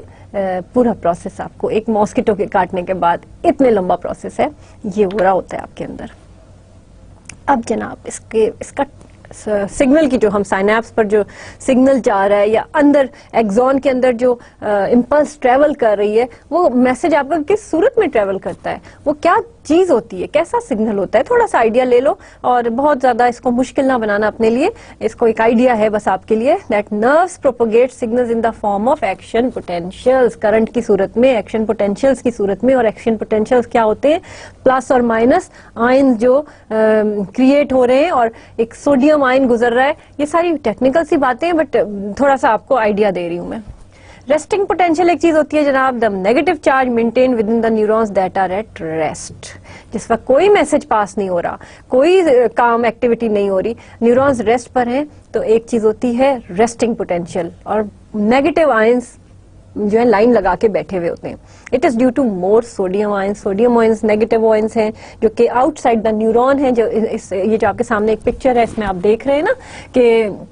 पूरा process आपको एक मॉस्किटो के काटने के बाद, इतने लंबा प्रोसेस है, ये हो रहा होता है आपके अंदर। अब जनाब इसका सिग्नल की जो हम साइनेप्स पर जो सिग्नल जा रहा है, या अंदर एक्सॉन के अंदर जो इम्पल्स ट्रेवल कर रही है, वो मैसेज आपका किस सूरत में ट्रेवल करता है, वो क्या चीज होती है, कैसा सिग्नल होता है, थोड़ा सा आइडिया ले लो। और बहुत ज्यादा इसको मुश्किल ना बनाना अपने लिए, इसको एक आइडिया है बस आपके लिए, that nerves propagate signals in the form of action potentials, current की सूरत में, एक्शन पोटेंशियल्स की सूरत में। और एक्शन पोटेंशियल्स क्या होते हैं? प्लस और माइनस आयन जो क्रिएट हो रहे हैं, और एक सोडियम आयन गुजर रहा है। ये सारी टेक्निकल सी बातें हैं, बट थोड़ा सा आपको आइडिया दे रही हूं मैं। रेस्टिंग पोटेंशियल एक चीज होती है जनाब, the negative charge maintain within the neurons that are at rest. जिस वक्त कोई मैसेज पास नहीं हो रहा, कोई काम एक्टिविटी नहीं हो रही, न्यूरॉन्स रेस्ट पर हैं, तो एक चीज होती है रेस्टिंग पोटेंशियल, और नेगेटिव आयंस जो है लाइन लगा के बैठे हुए होते हैं। It is due to more sodium ions. Sodium ions negative ions हैं जो कि आउटसाइड द न्यूरॉन है। जो ये जो आपके सामने एक पिक्चर है, इसमें आप देख रहे हैं ना कि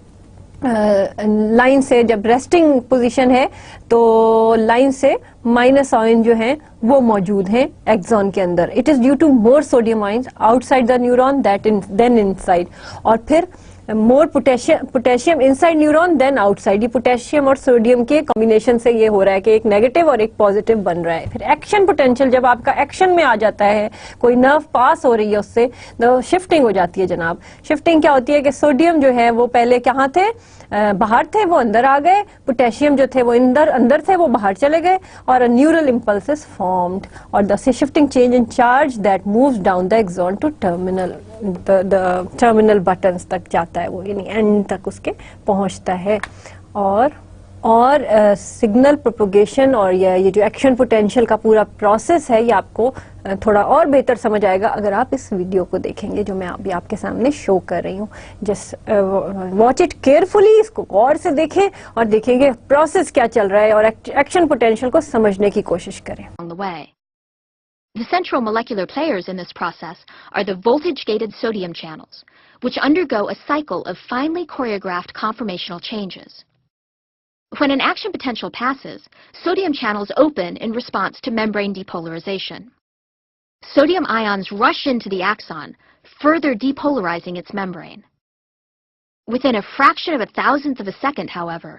लाइन से जब रेस्टिंग पोजीशन है तो लाइन से माइनस आयन जो है वो मौजूद हैं एक्सॉन के अंदर। It is due to more sodium ions outside the neuron than inside, और फिर more potassium inside neuron than outside. ये पोटेशियम और सोडियम के कॉम्बिनेशन से ये हो रहा है कि एक नेगेटिव और एक पॉजिटिव बन रहा है। फिर एक्शन पोटेंशियल जब आपका एक्शन में आ जाता है, कोई नर्व पास हो रही है उससे, तो शिफ्टिंग हो जाती है जनाब। शिफ्टिंग क्या होती है कि सोडियम जो है वो पहले कहाँ थे, बाहर थे, वो अंदर आ गए। पोटेशियम जो थे वो अंदर थे, वो बाहर चले गए, और न्यूरल इम्पल्सेस फॉर्म्ड, और the shifting change in charge that moves down the axon to terminal, the terminal buttons तक जाता है वो, यानी एंड तक उसके पहुंचता है। और सिग्नल प्रोपोगेशन और ये जो एक्शन पोटेंशियल का पूरा प्रोसेस है, ये आपको थोड़ा और बेहतर समझ आएगा अगर आप इस वीडियो को देखेंगे जो मैं अभी आपके सामने शो कर रही हूँ। जस्ट वॉच इट केयरफुली, इसको गौर से देखें और देखेंगे प्रोसेस क्या चल रहा है, और एक्शन पोटेंशियल को समझने की कोशिश करें। The central molecular players in this process are the voltage-gated sodium channels, which undergo a cycle of finely choreographed conformational changes. When an action potential passes, sodium channels open in response to membrane depolarization. Sodium ions rush into the axon, further depolarizing its membrane. Within a fraction of a thousandth of a second, however,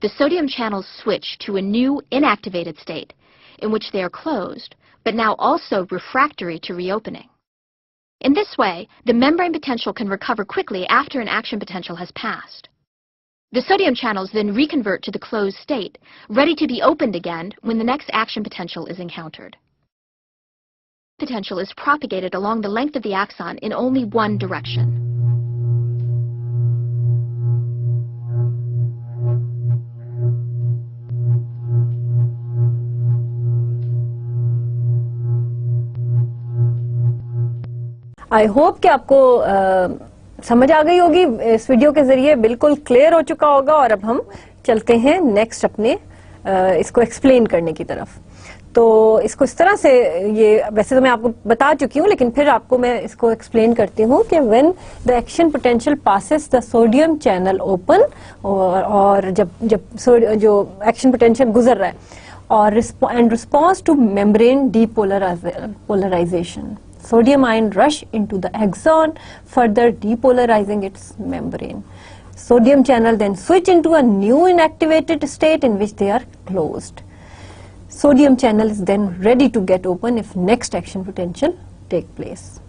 the sodium channels switch to a new inactivated state, in which they are closed, but now also refractory to reopening. In this way, the membrane potential can recover quickly after an action potential has passed. The sodium channels then reconvert to the closed state, ready to be opened again when the next action potential is encountered. Potential is propagated along the length of the axon in only one direction. I hope कि आपको समझ आ गई होगी इस video के जरिए, बिल्कुल clear हो चुका होगा। और अब हम चलते हैं नेक्स्ट अपने इसको एक्सप्लेन करने की तरफ। तो इसको इस तरह से, ये वैसे तो मैं आपको बता चुकी हूँ, लेकिन फिर आपको मैं इसको एक्सप्लेन करती हूँ कि when the action potential passes the sodium channel open, और जब जो एक्शन पोटेंशियल गुजर रहा है, और and response to membrane depolarisation, sodium ion rush into the axon, further depolarizing its membrane. Sodium channel then switch into a new inactivated state in which they are closed. Sodium channel is then ready to get open if next action potential take place.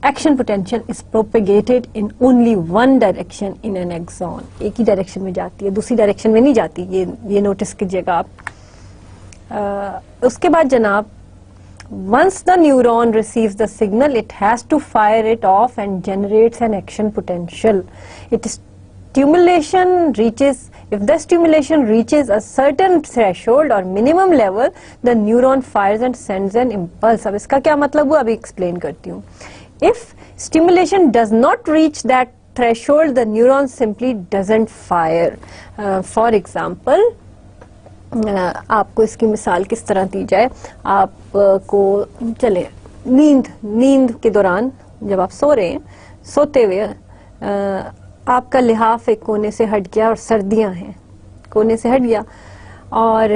Action potential is propagated in only one direction in an axon. एक ही direction में जाती है, दूसरी direction में नहीं जाती, ये notice कीजिएगा आप। उसके बाद जनाब, once the neuron receives the signal, it has to fire it off and generates an action potential. If the stimulation reaches a certain threshold or minimum level, the neuron fires and sends an impulse. अब इसका क्या मतलब हुआ, अभी explain करती हूँ। If stimulation does not reach that threshold, the neuron simply doesn't fire. For example, आपको इसकी मिसाल किस तरह दी जाए, आपको चले नींद के दौरान जब आप सो रहे हैं, सोते हुए आपका लिहाफ एक कोने से हट गया और सर्दियां हैं, कोने से हट गया और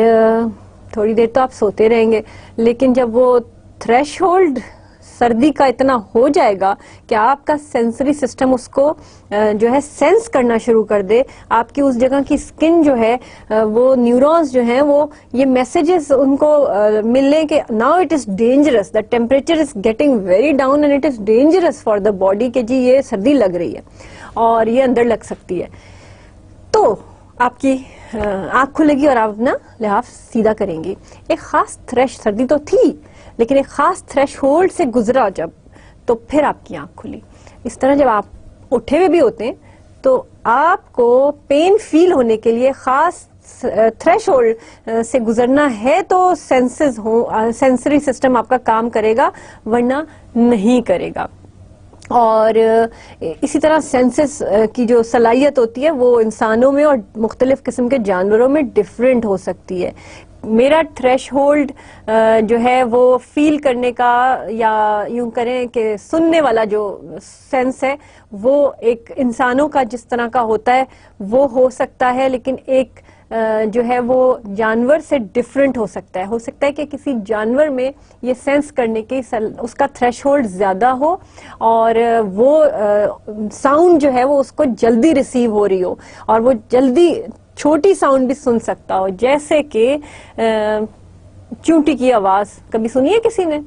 थोड़ी देर तो आप सोते रहेंगे, लेकिन जब वो थ्रेशहोल्ड सर्दी का इतना हो जाएगा कि आपका सेंसरी सिस्टम उसको जो है सेंस करना शुरू कर दे, आपकी उस जगह की स्किन जो है, वो न्यूरॉन्स जो हैं, वो ये मैसेजेस उनको मिलने के now it is dangerous, the temperature is getting very down and it is dangerous for the body कि जी ये सर्दी लग रही है और ये अंदर लग सकती है। तो आपकी आंख खुलेगी और आप अपना लिहाफ सीधा करेंगी। एक खास सर्दी तो थी, लेकिन एक खास थ्रेशहोल्ड से गुजरा जब, तो फिर आपकी आंख खुली। इस तरह जब आप उठे हुए भी होते हैं तो आपको पेन फील होने के लिए खास थ्रेशहोल्ड से गुजरना है तो सेंसरी सिस्टम आपका काम करेगा, वरना नहीं करेगा। और इसी तरह सेंसेस की जो सलाहियत होती है वो इंसानों में और मुख्तलिफ किस्म के जानवरों में डिफरेंट हो सकती है। मेरा थ्रेशहोल्ड जो है वो फील करने का, या यूं करें कि सुनने वाला जो सेंस है, वो एक इंसानों का जिस तरह का होता है वो हो सकता है, लेकिन एक जो है वो जानवर से डिफरेंट हो सकता है। हो सकता है कि किसी जानवर में ये सेंस करने की उसका थ्रेशहोल्ड ज्यादा हो और वो साउंड जो है वो उसको जल्दी रिसीव हो रही हो और वो जल्दी छोटी साउंड भी सुन सकता हो, जैसे कि चूंटी की आवाज कभी सुनी है किसी ने?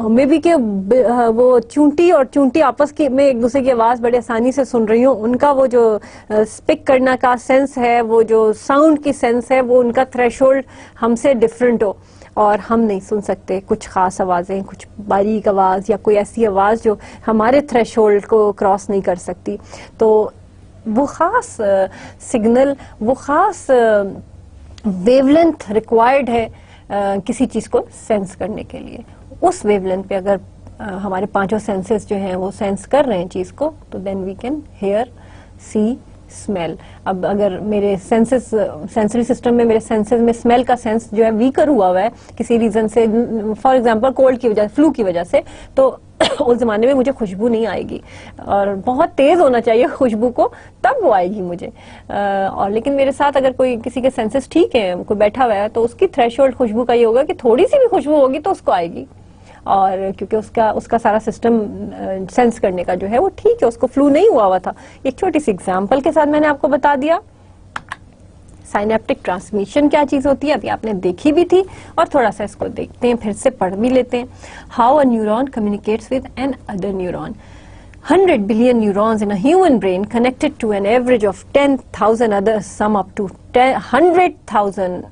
मे बी के वो चूंटी और चूंटी आपस की में एक दूसरे की आवाज बड़े आसानी से सुन रही हूँ, उनका वो जो स्पिक करना का सेंस है, वो जो साउंड की सेंस है, वो उनका थ्रेशहोल्ड हमसे डिफरेंट हो और हम नहीं सुन सकते कुछ खास आवाजें, कुछ बारीक आवाज या कोई ऐसी आवाज जो हमारे थ्रेशहोल्ड को क्रॉस नहीं कर सकती। तो वो खास सिग्नल, वो खास वेवलेंथ रिक्वायर्ड है किसी चीज को सेंस करने के लिए। उस वेवलेंथ पे अगर हमारे पांचों सेंसेस जो हैं वो सेंस कर रहे हैं चीज को, तो then we can hear, see, smell. अब अगर मेरे सेंसेस, सेंसरी सिस्टम में मेरे सेंसेस में स्मेल का सेंस जो है वीकर हुआ है किसी रीजन से, फॉर एग्जांपल कोल्ड की वजह, फ्लू की वजह से, तो उस जमाने में मुझे खुशबू नहीं आएगी और बहुत तेज होना चाहिए खुशबू को, तब वो आएगी मुझे। और लेकिन मेरे साथ अगर कोई किसी के सेंसेस ठीक है, कोई बैठा हुआ है, तो उसकी थ्रेशहोल्ड खुशबू का ये होगा कि थोड़ी सी भी खुशबू होगी तो उसको आएगी, और क्योंकि उसका सारा सिस्टम सेंस करने का जो है वो ठीक है, उसको फ्लू नहीं हुआ था। एक छोटी सी एग्जांपल के साथ मैंने आपको बता दिया साइनेप्टिक ट्रांसमिशन क्या चीज होती है, अभी आपने देखी भी थी, और थोड़ा सा इसको देखते हैं, फिर से पढ़ भी लेते हैं। How a neuron communicates with another neuron. 100 billion neurons in a human brain connected to an average of 10,000 others, sum up to 100,000।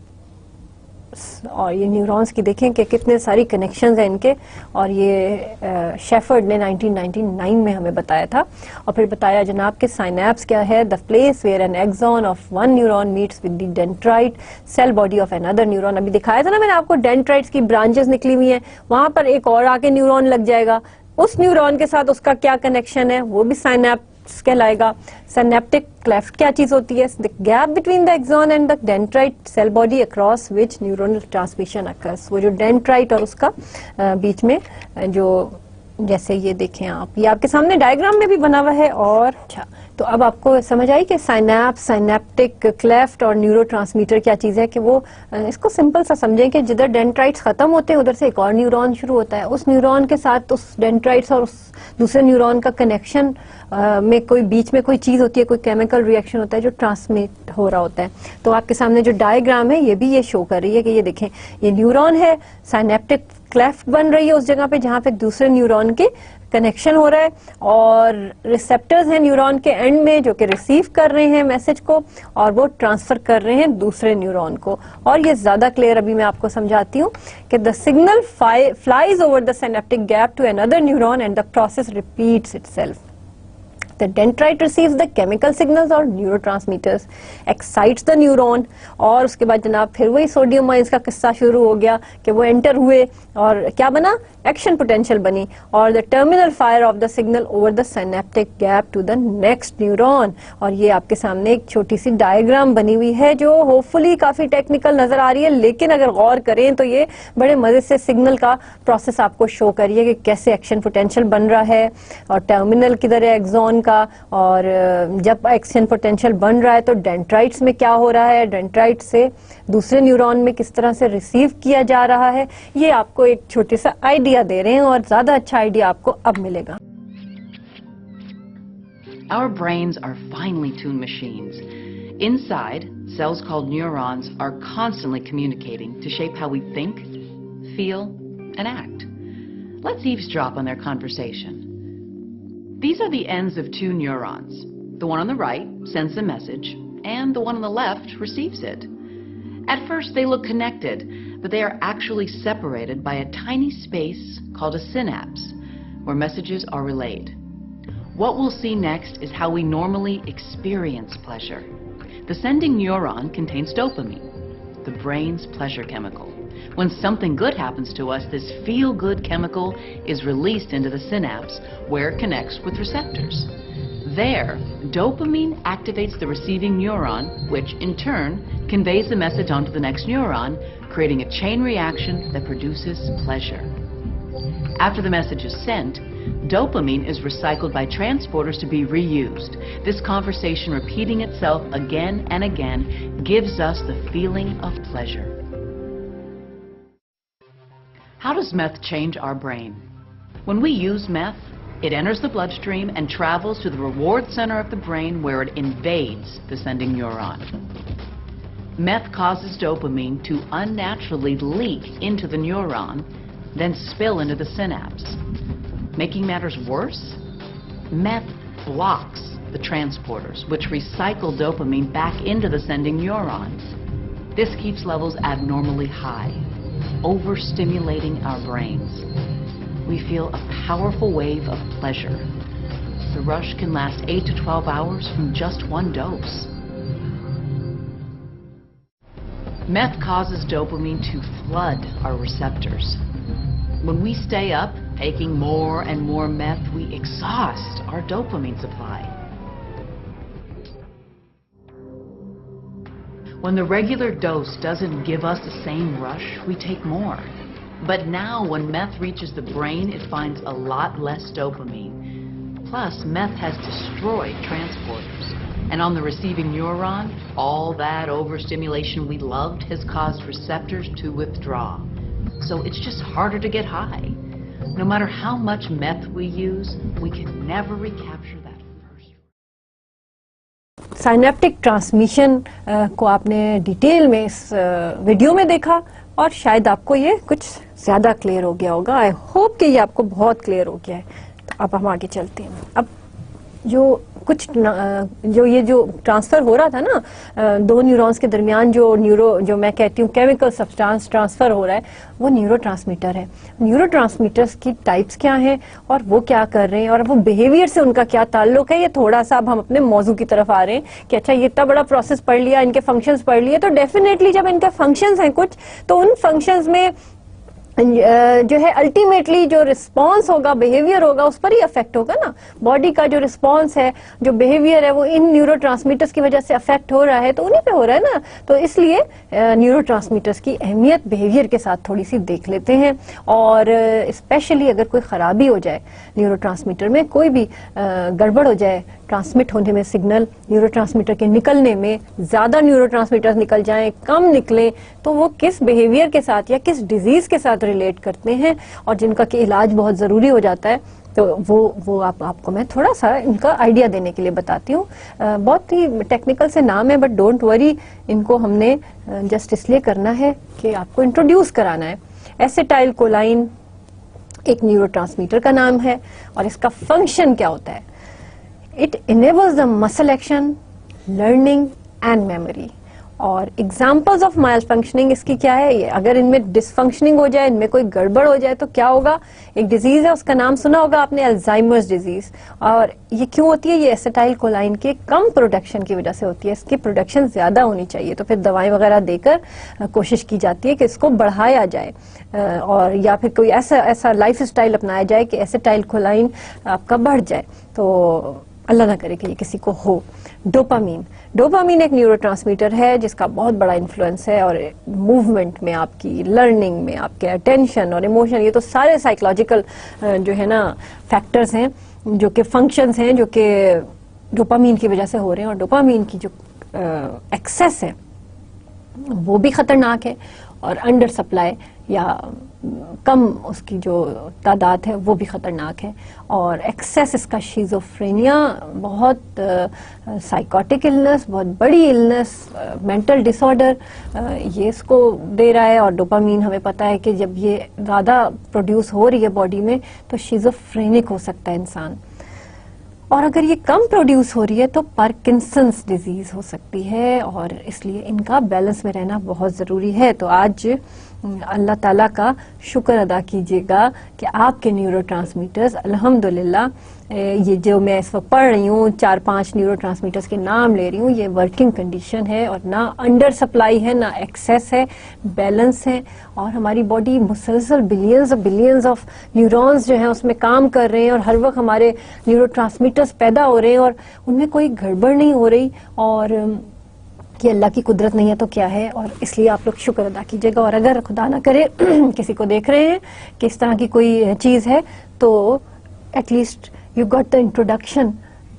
और ये न्यूरॉन्स की देखें कि कितने सारी कनेक्शंस हैं इनके, और ये शेफर्ड ने 1999 में हमें बताया था। और फिर बताया जनाब के साइनेप्स क्या है, the place where an axon of one neuron meets with the dendrite cell body of another neuron. अभी दिखाया था ना मैंने आपको, डेंड्राइट्स की ब्रांचेस निकली हुई हैं, वहां पर एक और आके न्यूरॉन लग जाएगा, उस न्यूरॉन के साथ उसका क्या कनेक्शन है, वो भी साइनेप्स कहलाएगा। सिनेप्टिक क्लेफ्ट क्या चीज होती है? The gap between the axon and the dendrite cell body across which neuronal transmission occurs. वो जो डेंड्राइट और उसका बीच में जो, जैसे ये देखें आप, ये आपके सामने डायग्राम में भी बना हुआ है। और अच्छा, तो अब आपको समझ आई कि साइनेप्स, साइनेप्टिक क्लेफ्ट और न्यूरोट्रांसमीटर क्या चीज है। कि वो इसको सिंपल सा समझें कि जिधर डेंड्राइट्स खत्म होते हैं उधर से एक और न्यूरॉन शुरू होता है। उस न्यूरॉन के साथ उस डेंड्राइट्स और उस दूसरे न्यूरॉन का कनेक्शन में कोई बीच में कोई चीज होती है, कोई केमिकल रिएक्शन होता है जो ट्रांसमिट हो रहा होता है। तो आपके सामने जो डायग्राम है ये भी ये शो कर रही है कि ये देखें, ये न्यूरॉन है, साइनेप्टिक क्लेफ्ट बन रही है उस जगह पे जहां पे दूसरे न्यूरॉन के कनेक्शन हो रहा है, और रिसेप्टर्स हैं न्यूरॉन के एंड में जो कि रिसीव कर रहे हैं मैसेज को और वो ट्रांसफर कर रहे हैं दूसरे न्यूरॉन को। और ये ज्यादा क्लियर अभी मैं आपको समझाती हूँ कि the signal flies over the synaptic gap to another neuron and the process repeats itself. The dendrite receives the chemical signals or neurotransmitters, excites the neuron, और उसके बाद जनाब फिर वही सोडियम आयंस का किस्सा शुरू हो गया कि वो एंटर हुए और क्या बना, एक्शन पोटेंशियल बनी, और the terminal fire off the signal over the synaptic gap to the next neuron. और ये आपके सामने एक छोटी सी डायग्राम बनी हुई है जो होपफुली काफी टेक्निकल नजर आ रही है, लेकिन अगर गौर करें तो ये बड़े मजे से सिग्नल का प्रोसेस आपको शो करिए कि कैसे एक्शन पोटेंशियल बन रहा है और टर्मिनल किधर है एक्सॉन का, और जब एक्शन पोटेंशियल बन रहा है तो डेंड्राइट्स में क्या हो रहा है, डेंड्राइट से दूसरे न्यूरॉन में किस तरह से रिसीव किया जा रहा है। ये आपको एक छोटे सा आइडिया दे रहे हैं और ज्यादा अच्छा आइडिया आपको अब मिलेगा। Our brains are finely tuned machines. Inside, cells called neurons are constantly communicating to shape how we think, feel, and act. Let's eavesdrop on their conversation. These are the ends of two neurons. The one on the right sends the message, and the one on the left receives it. At first, they look connected, but they are actually separated by a tiny space called a synapse, where messages are relayed. What we'll see next is how we normally experience pleasure. The sending neuron contains dopamine, the brain's pleasure chemical. When something good happens to us, this feel-good chemical is released into the synapse, where it connects with receptors. There, dopamine activates the receiving neuron, which in turn conveys the message onto the next neuron, creating a chain reaction that produces pleasure. After the message is sent, dopamine is recycled by transporters to be reused. This conversation repeating itself again and again gives us the feeling of pleasure. How does meth change our brain? When we use meth, it enters the bloodstream and travels to the reward center of the brain where it invades the sending neuron. Meth causes dopamine to unnaturally leak into the neuron, then spill into the synapse. Making matters worse, meth blocks the transporters, which recycle dopamine back into the sending neurons. This keeps levels abnormally high, overstimulating our brains. We feel a powerful wave of pleasure. The rush can last 8 to 12 hours from just one dose. Meth causes dopamine to flood our receptors. When we stay up, taking more and more meth, we exhaust our dopamine supply. When the regular dose doesn't give us the same rush, we take more. But now when meth reaches the brain, it finds a lot less dopamine. Plus, meth has destroyed transporters. And on the receiving neuron, all that overstimulation we loved has caused receptors to withdraw. So it's just harder to get high. No matter how much meth we use, we can never recapture that first. Synaptic transmission को आपने detail में इस video में देखा और शायद आपको ये कुछ ज्यादा क्लियर हो गया होगा। आई होप कि ये आपको बहुत क्लियर हो गया है। तो अब हम आगे चलते हैं। अब जो ये जो ट्रांसफर हो रहा था ना दो न्यूरॉन्स के दरमियान, जो मैं कहती हूँ केमिकल सब्सटेंस ट्रांसफर हो रहा है, वो न्यूरोट्रांसमीटर है। न्यूरोट्रांसमीटर्स की टाइप्स क्या हैं और वो क्या कर रहे हैं और वो बिहेवियर से उनका क्या ताल्लुक है, ये थोड़ा सा अब हम अपने मौजू की तरफ आ रहे हैं कि अच्छा ये इतना बड़ा प्रोसेस पढ़ लिया, इनके फंक्शंस पढ़ लिए, तो डेफिनेटली जब इनके फंक्शंस हैं कुछ, तो उन फंक्शंस में जो है अल्टीमेटली जो रिस्पॉन्स होगा, बिहेवियर होगा, उस पर ही अफेक्ट होगा ना। बॉडी का जो रिस्पॉन्स है, जो बिहेवियर है, वो इन न्यूरोट्रांसमीटर्स की वजह से अफेक्ट हो रहा है, तो उन्हीं पे हो रहा है ना। तो इसलिए न्यूरोट्रांसमीटर्स की अहमियत बिहेवियर के साथ थोड़ी सी देख लेते हैं। और स्पेशली अगर कोई खराबी हो जाए न्यूरोट्रांसमीटर में, कोई भी गड़बड़ हो जाए ट्रांसमिट होने में, सिग्नल न्यूरोट्रांसमीटर के निकलने में, ज्यादा न्यूरोट्रांसमीटर्स निकल जाएं, कम निकलें, तो वो किस बिहेवियर के साथ या किस डिजीज के साथ रिलेट करते हैं और जिनका कि इलाज बहुत जरूरी हो जाता है, तो वो आपको मैं थोड़ा सा इनका आइडिया देने के लिए बताती हूँ। बहुत ही टेक्निकल से नाम है, बट डोंट वरी, इनको हमने जस्ट इसलिए करना है कि आपको इंट्रोड्यूस कराना है। एसिटाइल कोलाइन एक न्यूरोट्रांसमीटर का नाम है और इसका फंक्शन क्या होता है? It enables the muscle action, learning and memory. और एग्जाम्पल्स ऑफ माइल फंक्शनिंग इसकी क्या है? ये अगर इनमें डिसफंक्शनिंग हो जाए, इनमें कोई गड़बड़ हो जाए तो क्या होगा? एक डिजीज है, उसका नाम सुना होगा आपने, अल्जाइमर्स डिजीज। और ये क्यों होती है? ये एसिटाइल कोलाइन के कम प्रोडक्शन की वजह से होती है। इसकी प्रोडक्शन ज्यादा होनी चाहिए, तो फिर दवाएं वगैरह देकर कोशिश की जाती है कि इसको बढ़ाया जाए, और या फिर कोई ऐसा लाइफ स्टाइल अपनाया जाए कि एसिटाइल कोलाइन आपका बढ़ जाए। तो अल्लाह ना करे कि ये किसी को हो। डोपामीन एक न्यूरोट्रांसमीटर है जिसका बहुत बड़ा इन्फ्लुएंस है, और मूवमेंट में, आपकी लर्निंग में, आपके अटेंशन और इमोशन, ये तो सारे साइकोलॉजिकल जो है ना फैक्टर्स हैं, जो कि फंक्शंस हैं, जो कि डोपामीन की वजह से हो रहे हैं। और डोपामीन की जो एक्सेस है वो भी खतरनाक है, और अंडर सप्लाई या कम उसकी जो तादाद है वो भी खतरनाक है। और एक्सेस इसका शिज़ोफ्रेनिया, बहुत साइकोटिक इलनेस, बहुत बड़ी इलनेस, मेंटल डिसऑर्डर, ये इसको दे रहा है। और डोपामीन हमें पता है कि जब ये ज़्यादा प्रोड्यूस हो रही है बॉडी में तो शिज़ोफ्रेनिक हो सकता है इंसान। और अगर ये कम प्रोड्यूस हो रही है तो पार्किंसंस डिजीज हो सकती है, और इसलिए इनका बैलेंस में रहना बहुत ज़रूरी है। तो आज अल्लाह ताला का शुक्र अदा कीजिएगा कि आपके न्यूरोट्रांसमीटर्स अल्हम्दुलिल्लाह, ये जो मैं इस वक्त पढ़ रही हूँ, 4-5 न्यूरोट्रांसमीटर्स के नाम ले रही हूँ, ये वर्किंग कंडीशन है, और ना अंडर सप्लाई है, ना एक्सेस है, बैलेंस है। और हमारी बॉडी मुसलसल बिलियंस ऑफ न्यूरॉन्स जो हैं उसमें काम कर रहे हैं, और हर वक्त हमारे न्यूरोट्रांसमीटर्स पैदा हो रहे हैं, और उनमें कोई गड़बड़ नहीं हो रही। और कि अल्लाह की कुदरत नहीं है तो क्या है? और इसलिए आप लोग शुक्र अदा कीजिएगा। और अगर खुदा ना करे किसी को देख रहे हैं कि इस तरह की कोई चीज़ है, तो at least you got the introduction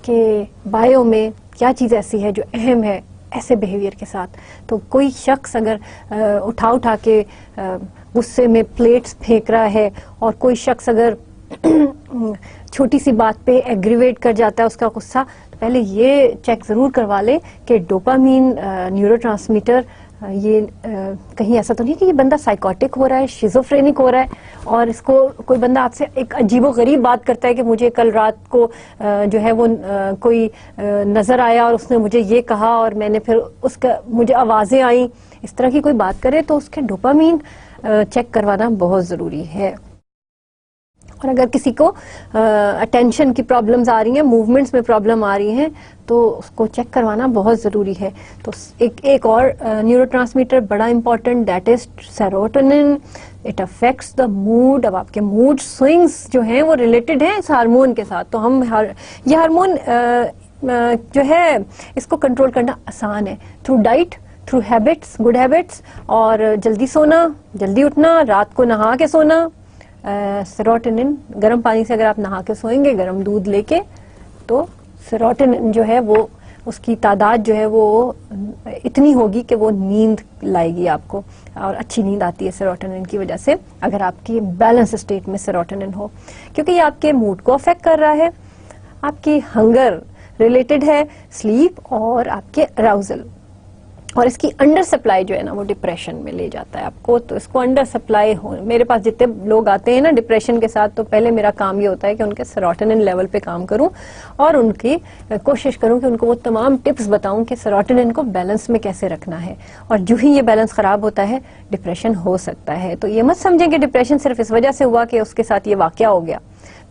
के बायो में क्या चीज़ ऐसी है जो अहम है ऐसे बिहेवियर के साथ। तो कोई शख्स अगर उठा के गुस्से में प्लेट्स फेंक रहा है, और कोई शख्स अगर छोटी सी बात पे एग्रीवेट कर जाता है उसका गुस्सा, तो पहले ये चेक जरूर करवा ले कि डोपामीन न्यूरोट्रांसमीटर ये कहीं ऐसा तो नहीं कि ये बंदा साइकोटिक हो रहा है, शिजोफ्रेनिक हो रहा है, और इसको कोई बंदा आपसे एक अजीबोगरीब बात करता है कि मुझे कल रात को जो है वो कोई नजर आया और उसने मुझे ये कहा और मैंने फिर उसका मुझे आवाजें आई, इस तरह की कोई बात करे तो उसके डोपामीन चेक करवाना बहुत जरूरी है। और अगर किसी को अटेंशन की प्रॉब्लम्स आ रही हैं, मूवमेंट्स में प्रॉब्लम आ रही हैं, तो उसको चेक करवाना बहुत ज़रूरी है। तो एक और न्यूरोट्रांसमीटर बड़ा important, that is serotonin. It affects the mood. अब आपके मूड स्विंग्स जो हैं वो रिलेटेड हैं इस हार्मोन के साथ। तो हम ये हार्मोन जो है इसको कंट्रोल करना आसान है, through diet, through habits, good habits, और जल्दी सोना, जल्दी उठना, रात को नहा के सोना। सेरोटोनिन, गर्म पानी से अगर आप नहा के सोएंगे, गर्म दूध लेके, तो सेरोटोनिन जो है वो उसकी तादाद जो है वो इतनी होगी कि वो नींद लाएगी आपको, और अच्छी नींद आती है सेरोटोनिन की वजह से, अगर आपकी बैलेंस स्टेट में सेरोटोनिन हो, क्योंकि ये आपके मूड को अफेक्ट कर रहा है, आपकी हंगर रिलेटेड है, स्लीप और आपके अराउजल। और इसकी अंडर सप्लाई जो है ना वो डिप्रेशन में ले जाता है आपको। तो इसको अंडर सप्लाई हो, मेरे पास जितने लोग आते हैं ना डिप्रेशन के साथ, तो पहले मेरा काम ये होता है कि उनके सेरोटोनिन लेवल पे काम करूं और उनकी कोशिश करूं कि उनको वो तमाम टिप्स बताऊं कि सेरोटोनिन को बैलेंस में कैसे रखना है। और जो ही ये बैलेंस खराब होता है डिप्रेशन हो सकता है। तो ये मत समझें कि डिप्रेशन सिर्फ इस वजह से हुआ कि उसके साथ ये वाकया हो गया।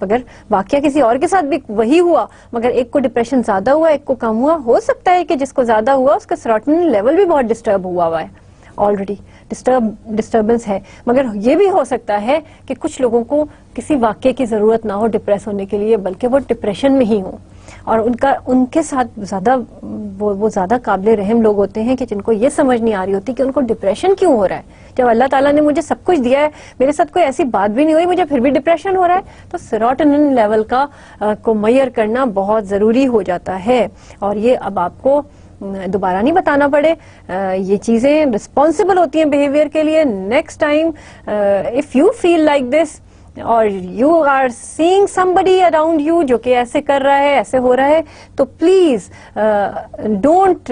अगर वाकया किसी और के साथ भी वही हुआ, मगर एक को डिप्रेशन ज्यादा हुआ, एक को कम हुआ, हो सकता है कि जिसको ज्यादा हुआ उसका सेरोटोनिन लेवल भी बहुत डिस्टर्ब हुआ है ऑलरेडी डिस्टर्बेंस है। मगर ये भी हो सकता है कि कुछ लोगों को किसी वाक्य की जरूरत ना हो डिप्रेस होने के लिए, बल्कि वो डिप्रेशन में ही हो, और उनके साथ ज्यादा वो ज्यादा काबिल रहम लोग होते हैं कि जिनको ये समझ नहीं आ रही होती कि उनको डिप्रेशन क्यों हो रहा है। जब अल्लाह ताला ने मुझे सब कुछ दिया है, मेरे साथ कोई ऐसी बात भी नहीं हुई, मुझे फिर भी डिप्रेशन हो रहा है, तो सेरोटोनिन लेवल का को मेजर करना बहुत जरूरी हो जाता है। और ये अब आपको दोबारा नहीं बताना पड़े, ये चीजें रिस्पॉन्सिबल होती हैं बिहेवियर के लिए। Next time if you feel like this और you are seeing somebody around you जो कि ऐसे कर रहा है, ऐसे हो रहा है, तो please don't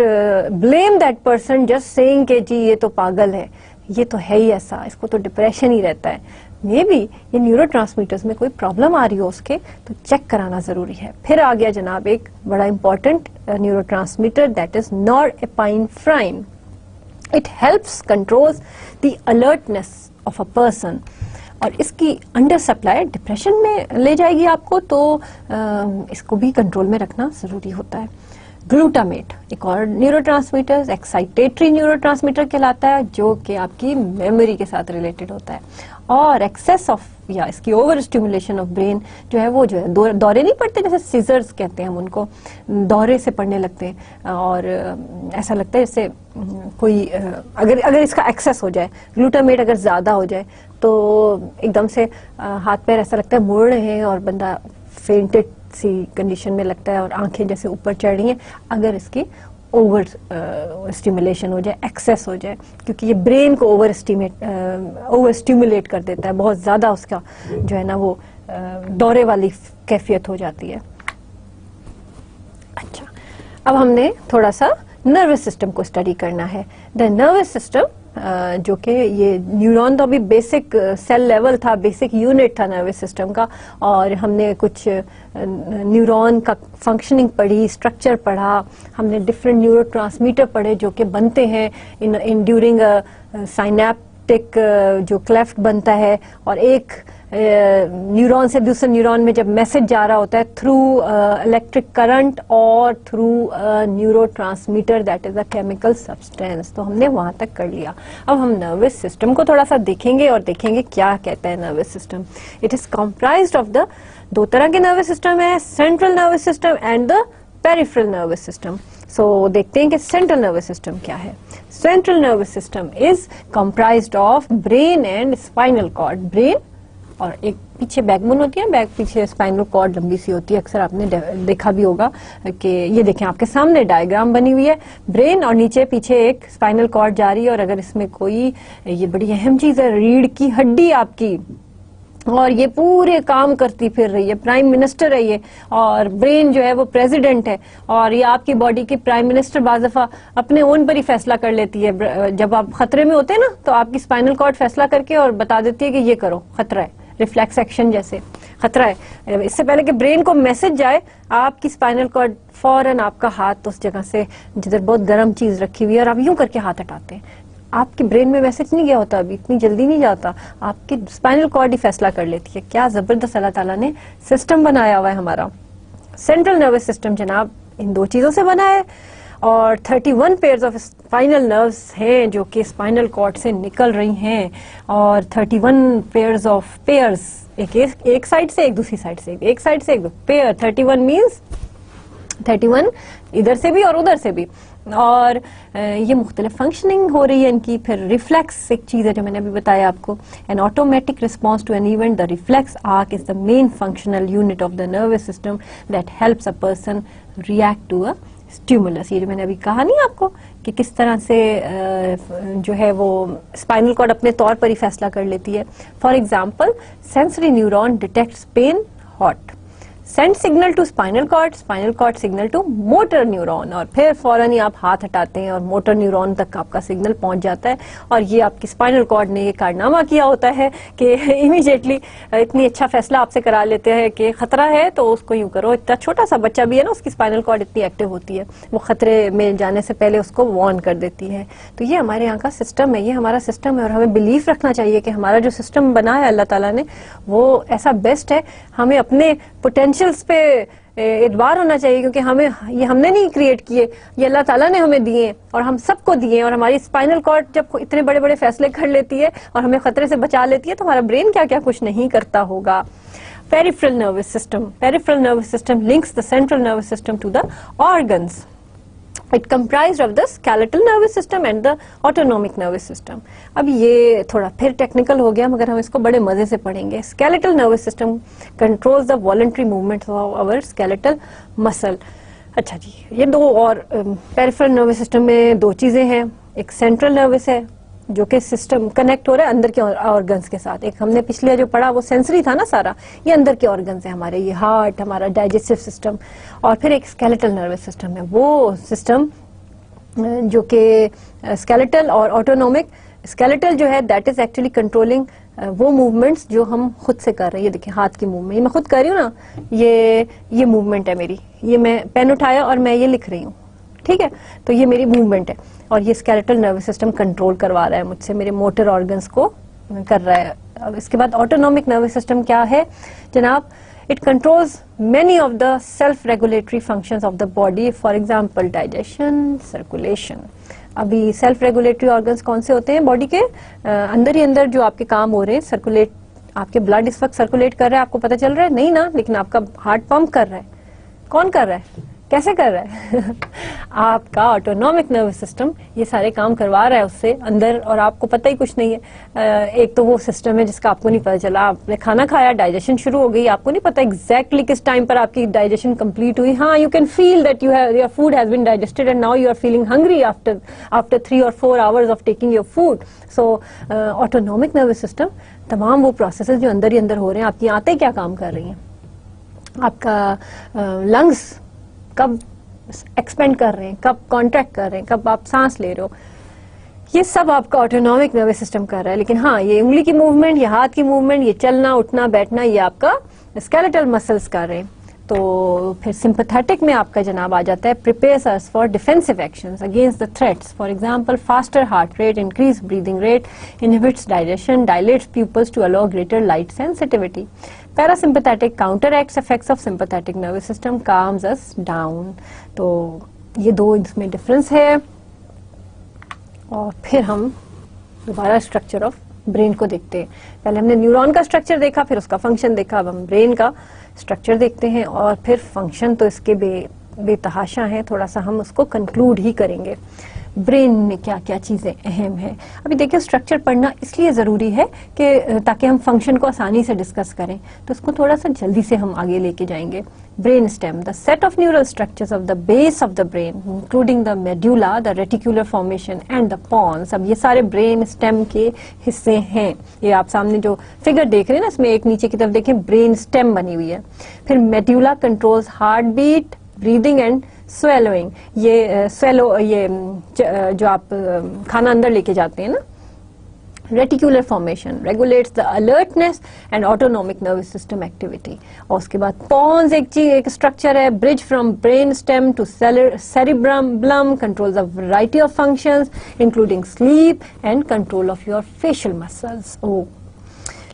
blame that person just saying कि जी ये तो पागल है, ये तो है ही ऐसा, इसको तो डिप्रेशन ही रहता है। मे बी ये न्यूरोट्रांसमीटर्स में कोई प्रॉब्लम आ रही हो उसके, तो चेक कराना जरूरी है। फिर आ गया जनाब एक बड़ा important neurotransmitter, that is नॉरएपिनेफ्राइन। It helps controls the alertness of a person, और इसकी अंडर सप्लाई डिप्रेशन में ले जाएगी आपको, तो इसको भी कंट्रोल में रखना जरूरी होता है। ग्लूटामेट एक और न्यूरोट्रांसमीटर, एक्साइटेटरी न्यूरोट्रांसमीटर कहलाता है, जो कि आपकी मेमोरी के साथ रिलेटेड होता है। और एक्सेस ऑफ या इसकी ओवर स्टिमुलेशन ऑफ ब्रेन जो है वो जो है दौरे नहीं पड़ते, जैसे सीजर्स कहते हैं हम उनको, दौरे से पड़ने लगते हैं, और ऐसा लगता है जैसे कोई अगर इसका एक्सेस हो जाए, ग्लूटामेट अगर ज्यादा हो जाए, तो एकदम से हाथ पैर ऐसा लगता है मुड़ रहे हैं और बंदा फेंटेड सी कंडीशन में लगता है और आंखें जैसे ऊपर चढ़ रही हैं, अगर इसकी ओवर स्टिमुलेशन हो जाए, एक्सेस हो जाए, क्योंकि ये ब्रेन को ओवर स्टिमुलेट कर देता है, बहुत ज्यादा उसका जो है ना वो दौरे वाली कैफियत हो जाती है। अच्छा, अब हमने थोड़ा सा नर्वस सिस्टम को स्टडी करना है। द नर्वस सिस्टम जो कि ये न्यूरॉन तो अभी बेसिक सेल लेवल था, बेसिक यूनिट था नर्वस सिस्टम का, और हमने कुछ न्यूरॉन का फंक्शनिंग पढ़ी, स्ट्रक्चर पढ़ा, हमने डिफरेंट न्यूरोट्रांसमीटर पढ़े जो कि बनते हैं इन ड्यूरिंग साइनेप्टिक जो क्लेफ्ट बनता है, और एक न्यूरॉन से दूसरे न्यूरॉन में जब मैसेज जा रहा होता है थ्रू इलेक्ट्रिक करंट और through neurotransmitter that is a chemical substance. तो हमने वहां तक कर लिया। अब हम नर्वस सिस्टम को थोड़ा सा देखेंगे और देखेंगे क्या कहता है nervous system. It is comprised of the दो तरह के नर्वस सिस्टम है, central nervous system and the peripheral nervous system. So देखते हैं कि सेंट्रल नर्वस सिस्टम क्या है। Central nervous system is comprised of brain and spinal cord. Brain और एक पीछे बैकबोन होती है, बैक पीछे स्पाइनल कॉर्ड लंबी सी होती है, अक्सर आपने देखा भी होगा कि ये देखें आपके सामने डायग्राम बनी हुई है, ब्रेन और नीचे पीछे एक स्पाइनल कॉर्ड जा रही है, और अगर इसमें कोई, ये बड़ी अहम चीज है, रीढ़ की हड्डी आपकी, और ये पूरे काम करती फिर रही है, प्राइम मिनिस्टर है ये, और ब्रेन जो है वो प्रेसिडेंट है, और ये आपकी बॉडी की प्राइम मिनिस्टर बाज़ दफा अपने ओन पर ही फैसला कर लेती है। जब आप खतरे में होते हैं ना, तो आपकी स्पाइनल कॉर्ड फैसला करके और बता देती है कि ये करो, खतरा है, रिफ्लेक्स एक्शन जैसे खतरा है। इससे पहले कि ब्रेन को मैसेज जाए, आपकी स्पाइनल कॉर्ड फौरन आपका हाथ उस जगह से जिधर बहुत गर्म चीज रखी हुई है और आप यूं करके हाथ हटाते हैं, आपके ब्रेन में मैसेज नहीं गया होता, अभी इतनी जल्दी नहीं जाता, आपकी स्पाइनल कॉर्ड ही फैसला कर लेती है। क्या जबरदस्त अल्लाह ताला ने सिस्टम बनाया हुआ है हमारा। सेंट्रल नर्वस सिस्टम जनाब इन दो चीजों से बना है, और 31 पेयर्स ऑफ स्पाइनल नर्व्स हैं जो कि स्पाइनल कॉर्ड से निकल रही हैं, और 31 पेयर्स ऑफ पेयर्स, एक साइड से एक, दूसरी साइड से एक साइड से एक, पेयर 31 मीन्स 31 इधर से भी और उधर से भी, और ये मुख्तलिफ फंक्शनिंग हो रही है इनकी। फिर रिफ्लेक्स एक चीज है जो मैंने अभी बताया आपको, an automatic response to an event. The reflex arc is the main functional unit of the nervous system that helps a person react to a stimulus. ये जो मैंने अभी कहा नहीं आपको कि किस तरह से जो है वो स्पाइनल कॉर्ड अपने तौर पर ही फैसला कर लेती है। For example, sensory neuron detects pain hot, send signal to spinal cord signal to motor neuron, और फिर फौरन ही आप हाथ हटाते हैं और मोटर न्यूरॉन तक आपका सिग्नल पहुंच जाता है, और ये आपकी स्पाइनल कॉर्ड ने ये कारनामा किया होता है कि इमीडिएटली इतनी अच्छा फैसला आपसे करा लेते हैं कि खतरा है तो उसको यूं करो। इतना छोटा सा बच्चा भी है ना, उसकी स्पाइनल कॉर्ड इतनी एक्टिव होती है, वो खतरे में जाने से पहले उसको वार्न कर देती है। तो ये हमारे यहाँ का सिस्टम है, ये हमारा सिस्टम है, और हमें बिलीफ रखना चाहिए कि हमारा जो सिस्टम बना है अल्लाह ताला ने वो ऐसा बेस्ट है। हमें अपने पोटेंशियल्स पे एतबार होना चाहिए, क्योंकि हमें ये हमने नहीं क्रिएट किए, ये अल्लाह ताला ने हमें दिए और हम सबको दिए। और हमारी स्पाइनल कॉर्ड जब इतने बड़े बड़े फैसले कर लेती है और हमें खतरे से बचा लेती है, तो हमारा ब्रेन क्या क्या कुछ नहीं करता होगा। Peripheral nervous system. Peripheral nervous system links the central nervous system to the organs. It comprised of the skeletal nervous system and the autonomic nervous system. अब ये थोड़ा फिर टेक्निकल हो गया, मगर हम इसको बड़े मजे से पढ़ेंगे। Skeletal nervous system controls the voluntary movements of our skeletal muscle. अच्छा जी, ये दो और peripheral nervous system में दो चीजें हैं, एक central nervous है जो कि सिस्टम कनेक्ट हो रहा है अंदर के ऑर्गन्स के साथ, एक हमने पिछले जो पढ़ा वो सेंसरी था ना सारा, ये अंदर के ऑर्गन्स है हमारे, ये हार्ट, हमारा डाइजेस्टिव सिस्टम, और फिर एक स्केलेटल नर्वस सिस्टम है, वो सिस्टम जो कि स्केलेटल और ऑटोनोमिक। स्केलेटल जो है दैट इज एक्चुअली कंट्रोलिंग वो मूवमेंट्स जो हम खुद से कर रहे हैं। ये देखिए हाथ की मूवमेंट, ये मैं खुद कर रही हूँ ना, ये मूवमेंट है मेरी, ये मैं पेन उठाया और मैं ये लिख रही हूँ, ठीक है, तो ये मेरी मूवमेंट है और ये स्केलेटल नर्वस सिस्टम कंट्रोल करवा रहा है मुझसे, मेरे मोटर ऑर्गन्स को कर रहा है। अब इसके बाद ऑटोनोमिक नर्वस सिस्टम क्या है जनाब? It controls many of the self regulatory functions of the body, for example digestion, circulation. अभी सेल्फ रेगुलेटरी ऑर्गन्स कौन से होते हैं बॉडी के? अंदर ही अंदर जो आपके काम हो रहे हैं, सर्कुलेट, आपके ब्लड इस वक्त सर्कुलेट कर रहा है, आपको पता चल रहा है नहीं ना, लेकिन आपका हार्ट पंप कर रहा है। कौन कर रहा है, कैसे कर रहा है? आपका ऑटोनॉमिक नर्वस सिस्टम ये सारे काम करवा रहा है उससे अंदर, और आपको पता ही कुछ नहीं है। एक तो वो सिस्टम है जिसका आपको नहीं पता चला, आपने खाना खाया, डाइजेशन शुरू हो गई, आपको नहीं पता एग्जैक्टली किस टाइम पर आपकी डाइजेशन कंप्लीट हुई। हाँ, you can feel that your food has been digested and now you are feeling hungry after 3 or 4 hours of taking your food. So autonomic nervous system तमाम वो प्रोसेसेस जो अंदर ही अंदर हो रहे हैं, आपकी आंतें क्या काम कर रही हैं, आपका लंग्स कब एक्सपेंड कर रहे हैं, कब कॉन्ट्रैक्ट कर रहे हैं, कब आप सांस ले रहे हो, ये सब आपका ऑटोनॉमिक नर्वस सिस्टम कर रहा है। लेकिन हाँ, ये उंगली की मूवमेंट, ये हाथ की मूवमेंट, ये चलना उठना बैठना, ये आपका स्केलेटल मसल्स कर रहे हैं। तो फिर सिंपैथेटिक में आपका जनाब आ जाता है, prepares us for defensive actions against the threats, for example faster heart rate, increase breathing rate, inhibits digestion, dilates pupils to allow greater light sensitivity. Parasympathetic counteracts effects of sympathetic nervous system, calms us down. तो ये दो इसमें difference है। और फिर हम दोबारा structure of brain को देखते हैं। पहले हमने न्यूरॉन का स्ट्रक्चर देखा, फिर उसका फंक्शन देखा, अब हम ब्रेन का स्ट्रक्चर देखते हैं और फिर फंक्शन तो इसके बेतहाशा हैं, थोड़ा सा हम उसको कंक्लूड ही करेंगे। ब्रेन में क्या क्या चीजें अहम है, अभी देखिए स्ट्रक्चर पढ़ना इसलिए जरूरी है कि ताकि हम फंक्शन को आसानी से डिस्कस करें, तो इसको थोड़ा सा जल्दी से हम आगे लेके जाएंगे। Brain stem, the set of neural structures of the base of the brain including the medulla, the reticular formation and the pons. अब ये सारे ब्रेन स्टेम के हिस्से हैं। ये आप सामने जो फिगर देख रहे हैं ना, इसमें एक नीचे की तरफ देखें ब्रेन स्टेम बनी हुई है। फिर medulla controls heart beat, breathing and swallowing. ये स्वेलो, ये जो आप खाना अंदर लेके जाते हैं ना, reticular formation regulates the alertness and autonomic nervous system activity. और उसके बाद पॉन्स एक स्ट्रक्चर है, bridge from brain stem to cerebrum, controls a variety of functions including sleep and control of your facial muscles.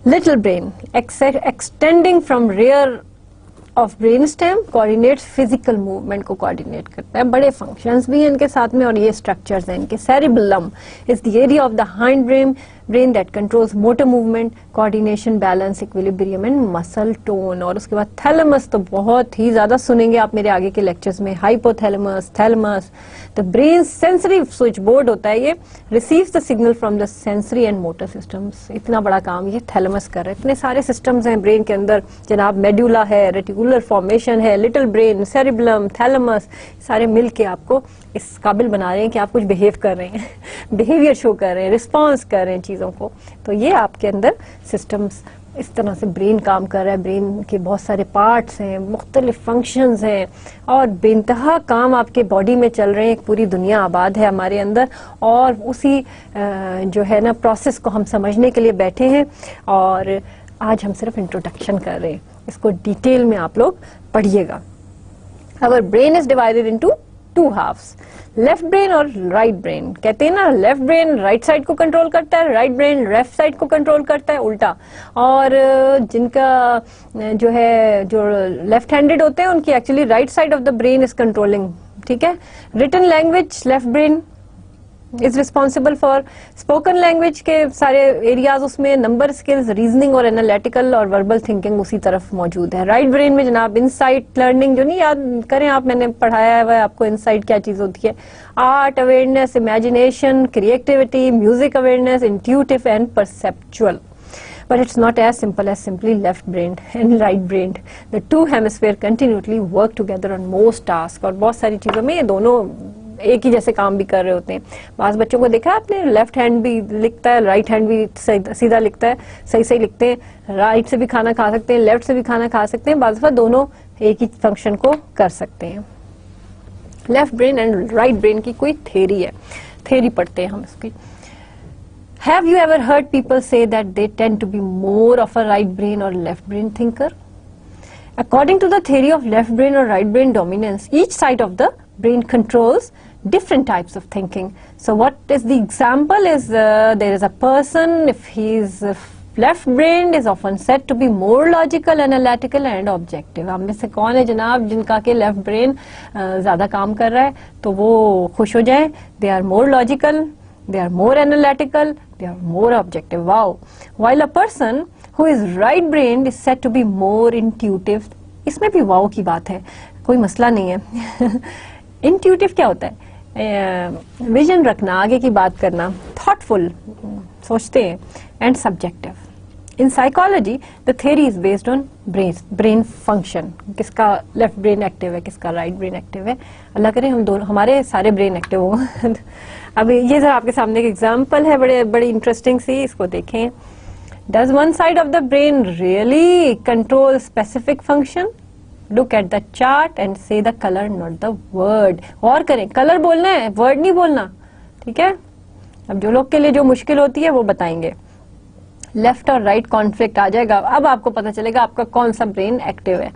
Little brain extending from rear of brain stem coordinates physical movement को coordinate करता है। बड़े functions भी हैं इनके साथ में और ये स्ट्रक्चर्स हैं इनके। Cerebellum is the area of the hind brain that controls motor movement, coordination, balance, equilibrium and muscle tone. और उसके बाद थैलेमस तो बहुत ही ज्यादा सुनेंगे आप मेरे आगे के लेक्चर्स में। Hypothalamus, thalamus, the brain sensory switch board होता है, ये receives the signal from the sensory and motor systems. इतना बड़ा काम ये थैलेमस कर रहा है। इतने सारे सिस्टम्स हैं ब्रेन के अंदर जनाब, मेड्यूला है, रेटिकुलर फॉर्मेशन है, लिटिल ब्रेन, सेरिबेलम, थैलेमस, सारे मिलके आपको इस काबिल बना रहे हैं कि आप कुछ बिहेव कर रहे हैं, बिहेवियर शो कर रहे हैं, रिस्पॉन्स कर रहे हैं चीजों को। तो ये आपके अंदर सिस्टम्स, इस तरह से ब्रेन काम कर रहा है। ब्रेन के बहुत सारे पार्ट्स हैं, मुख्तलिफ फंक्शंस हैं और बेइंतहा काम आपके बॉडी में चल रहे हैं। एक पूरी दुनिया आबाद है हमारे अंदर और उसी जो है ना प्रोसेस को हम समझने के लिए बैठे हैं। और आज हम सिर्फ इंट्रोडक्शन कर रहे हैं, इसको डिटेल में आप लोग पढ़िएगा। Our brain is divided into two halves, left brain और राइट ब्रेन। कहते हैं ना लेफ्ट ब्रेन राइट साइड को कंट्रोल करता है, राइट ब्रेन लेफ्ट साइड को कंट्रोल करता है, उल्टा। और जिनका जो है जो लेफ्ट हैंडेड होते हैं उनकी actually right side of the brain is controlling, ठीक है। Written language left brain is responsible for, spoken language के सारे एरियाज उसमें, नंबर स्किल्स, रीजनिंग और एनालिटिकल और वर्बल थिंकिंग उसी तरफ मौजूद है। राइट ब्रेन में जनाब इनसाइट, लर्निंग, जो नहीं याद करें आप, मैंने पढ़ाया है आपको इनसाइट क्या चीज होती है, art, awareness, imagination, creativity, music awareness, intuitive and perceptual. But it's not as simple as simply left-brained and right-brained. The two hemispheres continually work together on most tasks. और बहुत सारी चीजों में ये दोनों एक ही जैसे काम भी कर रहे होते हैं। बास बच्चों को देखा आपने, लेफ्ट हैंड भी लिखता है, राइट हैंड भी सीधा लिखता है, सही सही लिखते हैं, राइट से भी खाना खा सकते हैं, लेफ्ट से भी खाना खा सकते हैं, बास दोनों एक ही फंक्शन को कर सकते हैं। Left brain and right brain की कोई थ्योरी है, थ्योरी पढ़ते हैं हम इसकी। Have you ever heard people say that they tend to be more of a right brain or left brain thinker? According to the theory of left brain or right brain dominance, each side of the brain controls different types of thinking. So what is the example is there is a person, if he is left brain is often said to be more logical, analytical and objective. आप में से कौन है जनाब जिनका के left brain ज्यादा काम कर रहा है, तो वो खुश हो जाए। They are more logical, they are more analytical, they are more objective. Wow. While a person who is right brained is said to be more intuitive. इसमें भी wow की बात है, कोई मसला नहीं है। Intuitive क्या होता है? विजन रखना, आगे की बात करना, thoughtful, सोचते हैं, and subjective. In psychology, the theory is based on brain function. किसका लेफ्ट ब्रेन एक्टिव है, किसका राइट ब्रेन एक्टिव है। अल्लाह करे हम दोनों, हमारे सारे ब्रेन एक्टिव हो। अब ये जरा आपके सामने एक एग्जांपल है, बड़ी इंटरेस्टिंग सी, इसको देखें। Does one side of the brain really control specific function? Look at the chart and say the color, not the word. और करें, कलर बोलना है, वर्ड नहीं बोलना, ठीक है। अब जो लोग के लिए जो मुश्किल होती है वो बताएंगे। लेफ्ट और राइट कॉन्फ्लिक्ट आ जाएगा, अब आपको पता चलेगा आपका कौन सा ब्रेन एक्टिव है।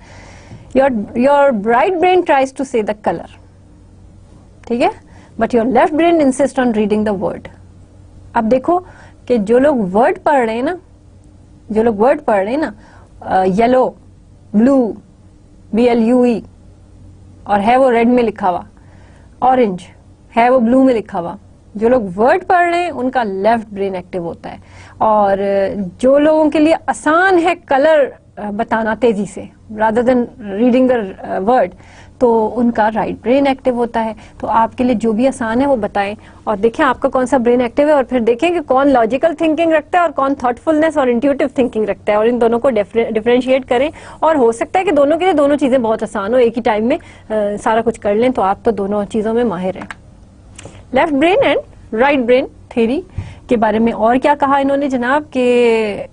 Your right brain tries to say the colour, ठीक है, but your left brain insist on reading the word. अब देखो कि जो लोग वर्ड पढ़ रहे हैं ना, जो लोग वर्ड पढ़ रहे हैं ना, येलो, ब्लू, BLUE, और है वो रेड में लिखा हुआ, ऑरेंज है वो ब्लू में लिखा हुआ, जो लोग वर्ड पढ़ रहे हैं उनका लेफ्ट ब्रेन एक्टिव होता है। और जो लोगों के लिए आसान है कलर बताना तेजी से, rather than reading the word, तो उनका राइट ब्रेन एक्टिव होता है। तो आपके लिए जो भी आसान है वो बताएं और देखें आपका कौन सा ब्रेन एक्टिव है, और फिर देखें कि कौन लॉजिकल थिंकिंग रखता है और कौन थॉटफुलनेस और इंट्यूटिव थिंकिंग रखता है, और इन दोनों को डिफरेंशिएट करें। और हो सकता है कि दोनों के लिए दोनों चीजें बहुत आसान हो, एक ही टाइम में सारा कुछ कर लें, तो आप तो दोनों चीजों में माहिर हैं। Left brain and right brain theory के बारे में और क्या कहा इन्होंने जनाब कि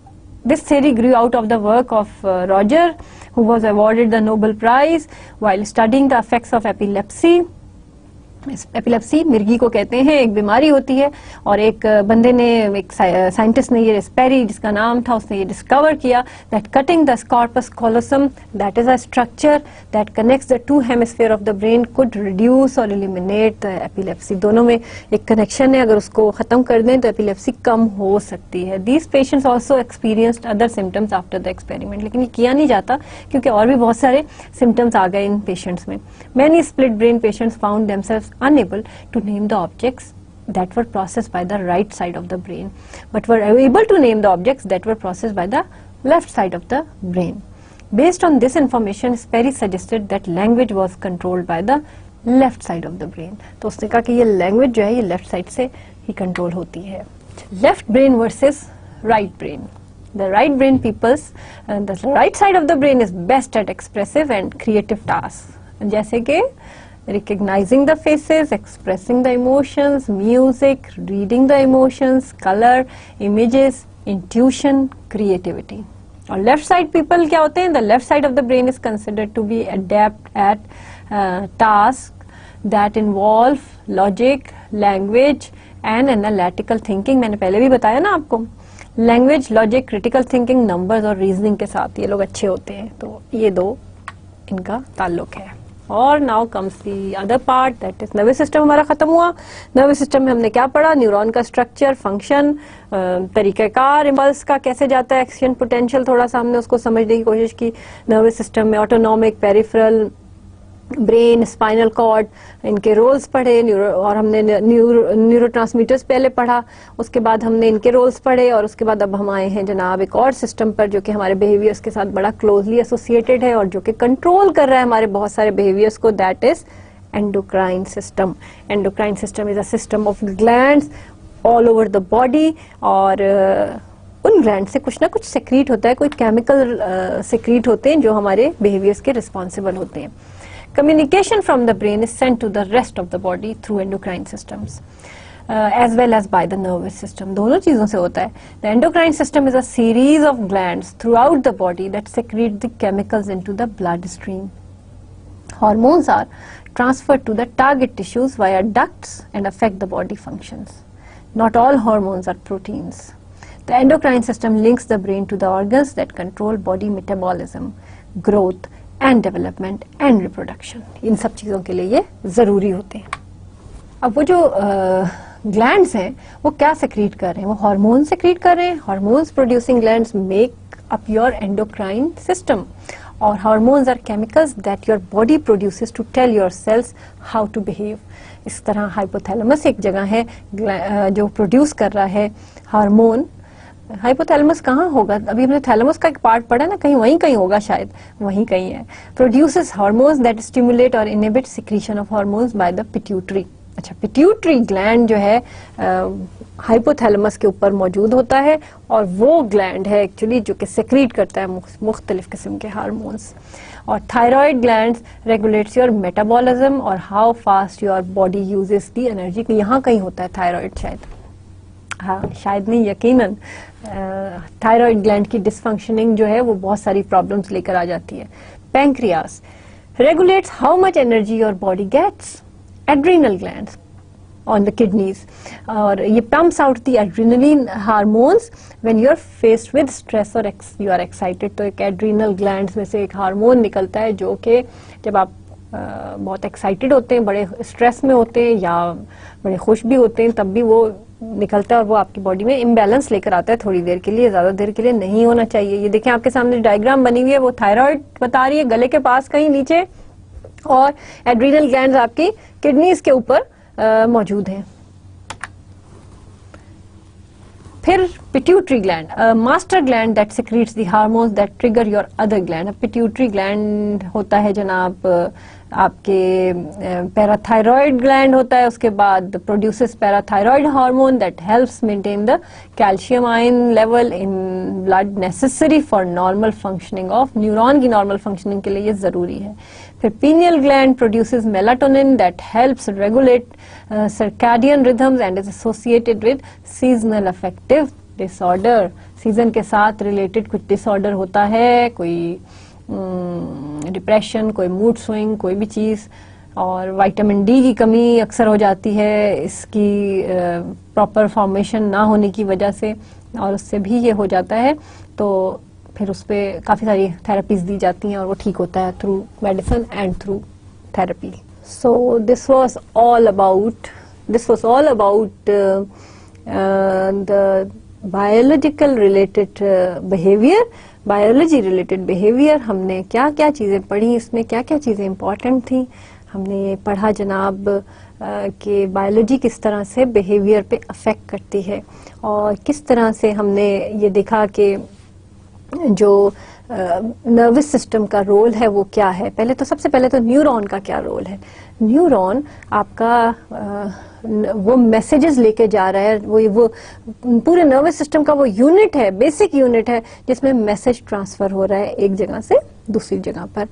this theory grew out of the work of Roger, who was awarded the Nobel Prize while studying the effects of epilepsy. Epilepsy मिर्गी को कहते हैं, एक बीमारी होती है, और एक बंदे ने, एक साइंटिस्ट ने, ये स्पेरी जिसका नाम था, उसने ये डिस्कवर किया that cutting the corpus callosum, that is a structure that connects the two hemisphere of the brain, could reduce और एलिमिनेट द एपिलेप्सी। दोनों में एक कनेक्शन है, अगर उसको खत्म कर दें तो एपिलेप्सी कम हो सकती है। These patients also experienced other symptoms after the experiment, लेकिन ये किया नहीं जाता क्योंकि और भी बहुत सारे सिम्टम्स आ गए इन पेशेंट्स में। Many split brain patients found themselves unable to name the objects that were processed by the right side of the brain, but were able to name the objects that were processed by the left side of the brain. Based on this information, Sperry suggested that language was controlled by the left side of the brain. तो उसने कहा कि ये language जो है ये left side से ही control होती है। Left brain versus right brain. The right brain peoples, the right side of the brain is best at expressive and creative tasks, जैसे कि recognizing the faces, expressing the emotions, music, reading the emotions, color, images, intuition, creativity. और left side people क्या होते हैं? The left side of the brain is considered to be adept at tasks that involve logic, language and analytical thinking. मैंने पहले भी बताया ना आपको, language, logic, critical thinking, numbers और reasoning के साथ ये लोग अच्छे होते हैं। तो ये दो इनका ताल्लुक है। और now comes the other part, that is nervous system हमारा खत्म हुआ। नर्वस सिस्टम में हमने क्या पढ़ा, न्यूरॉन का स्ट्रक्चर, फंक्शन, तरीक़ाकार इम्पल्स का कैसे जाता है, एक्शन पोटेंशियल, थोड़ा सा हमने उसको समझने की कोशिश की। नर्वस सिस्टम में autonomic, peripheral, brain, spinal cord, इनके रोल्स पढ़े, और हमने न्यूरोट्रांसमीटर्स पहले पढ़ा, उसके बाद हमने इनके रोल्स पढ़े, और उसके बाद अब हम आए हैं जनाब एक और सिस्टम पर जो कि हमारे बिहेवियर्स के साथ बड़ा क्लोजली एसोसिएटेड है और जो कि कंट्रोल कर रहा है हमारे बहुत सारे बिहेवियर्स को, that is endocrine system. Endocrine system is a system of glands all over the body, और उन ग्लैंड से कुछ ना कुछ सेक्रीट होता है, कोई केमिकल सेक्रीट होते हैं जो हमारे बिहेवियर्स के रिस्पॉन्सिबल होते हैं। Communication from the brain is sent to the rest of the body through endocrine systems, as well as by the nervous system. दोनों चीजों से होता है. The endocrine system is a series of glands throughout the body that secrete the chemicals into the bloodstream. Hormones are transferred to the target tissues via ducts and affect the body functions. Not all hormones are proteins. The endocrine system links the brain to the organs that control body metabolism, growth, and development and reproduction. इन सब चीजों के लिए ये जरूरी होते हैं. अब वो जो ग्लैंड्स हैं वो क्या सेक्रीट कर रहे हैं, वो हार्मोन सेक्रीट कर रहे हैं. Hormones producing glands make up your endocrine system, और hormones are chemicals that your body produces to tell your cells how to behave. इस तरह हाइपोथैलेमस एक जगह है जो प्रोड्यूस कर रहा है हार्मोन. हाइपोथैलेमस कहाँ होगा, अभी हमने थैलेमस का एक पार्ट पढ़ा ना, कहीं होगा, शायद वहीं कहीं है. प्रोड्यूसेस हार्मोन्स दैट स्टिमुलेट और inhibit secretion of hormones by the pituitary. अच्छा, पिट्यूटरी ग्लैंड जो है हाइपोथैलेमस के ऊपर मौजूद होता है, और वो ग्लैंड है एक्चुअली जो कि सेक्रीट करता है मुख्तलिफ किस्म के हार्मोन्स. और thyroid glands regulates your metabolism और how fast your body uses the energy. यहाँ कहीं होता है थायराइड, शायद नहीं, यकीनन. थायराइड ग्लैंड की डिसफंक्शनिंग जो है वो बहुत सारी प्रॉब्लम्स लेकर आ जाती है. Pancreas regulates how much energy your body gets. Adrenal glands on the kidneys, और ये pumps out the adrenaline hormones when you are faced with stress और यू आर एक्साइटेड. तो एक एड्रिनल ग्लैंड्स में से एक हार्मोन निकलता है जो कि जब आप बहुत एक्साइटेड होते हैं, बड़े स्ट्रेस में होते हैं या बड़े खुश भी होते हैं, तब भी वो निकलता है और वो आपकी बॉडी में इम्बैलेंस लेकर आता है थोड़ी देर के लिए. ज्यादा देर के लिए नहीं होना चाहिए. ये देखें आपके सामने डायग्राम बनी हुई है, वो थायराइड बता रही है गले के पास कहीं नीचे, और एड्रिनल ग्लैंड्स आपकी किडनीज के ऊपर मौजूद हैं. फिर pituitary gland, master gland that secretes the hormones that trigger your other gland. Pituitary gland होता है जनाब आपके पैराथायरॉयड ग्लैंड होता है, उसके बाद produces parathyroid hormone that helps maintain the calcium ion level in blood necessary for normal functioning of neuron. की normal functioning के लिए ये जरूरी है. फिर pineal gland produces melatonin that helps regulate circadian rhythms and is associated with seasonal affective disorder. Season के साथ related कुछ डिसऑर्डर होता है, कोई डिप्रेशन, कोई मूड स्विंग, कोई भी चीज. और विटामिन डी की कमी अक्सर हो जाती है इसकी प्रॉपर फॉर्मेशन ना होने की वजह से, और उससे भी ये हो जाता है. तो फिर उस पर काफी सारी थेरेपीज दी जाती हैं और वो ठीक होता है through medicine and through therapy. So this was all about the biological related behaviour. Biology related behaviour, हमने क्या क्या चीजें पढ़ी, इसमें क्या क्या चीजें इंपॉर्टेंट थी. हमने पढ़ा जनाब कि बायोलॉजी किस तरह से बिहेवियर पे अफेक्ट करती है, और किस तरह से हमने ये देखा कि जो नर्वस सिस्टम का रोल है वो क्या है. पहले तो सबसे पहले तो न्यूरॉन का क्या रोल है. न्यूरॉन आपका वो मैसेजेस लेके जा रहा है, वो पूरे नर्वस सिस्टम का वो यूनिट है, बेसिक यूनिट है जिसमें मैसेज ट्रांसफर हो रहा है एक जगह से दूसरी जगह पर.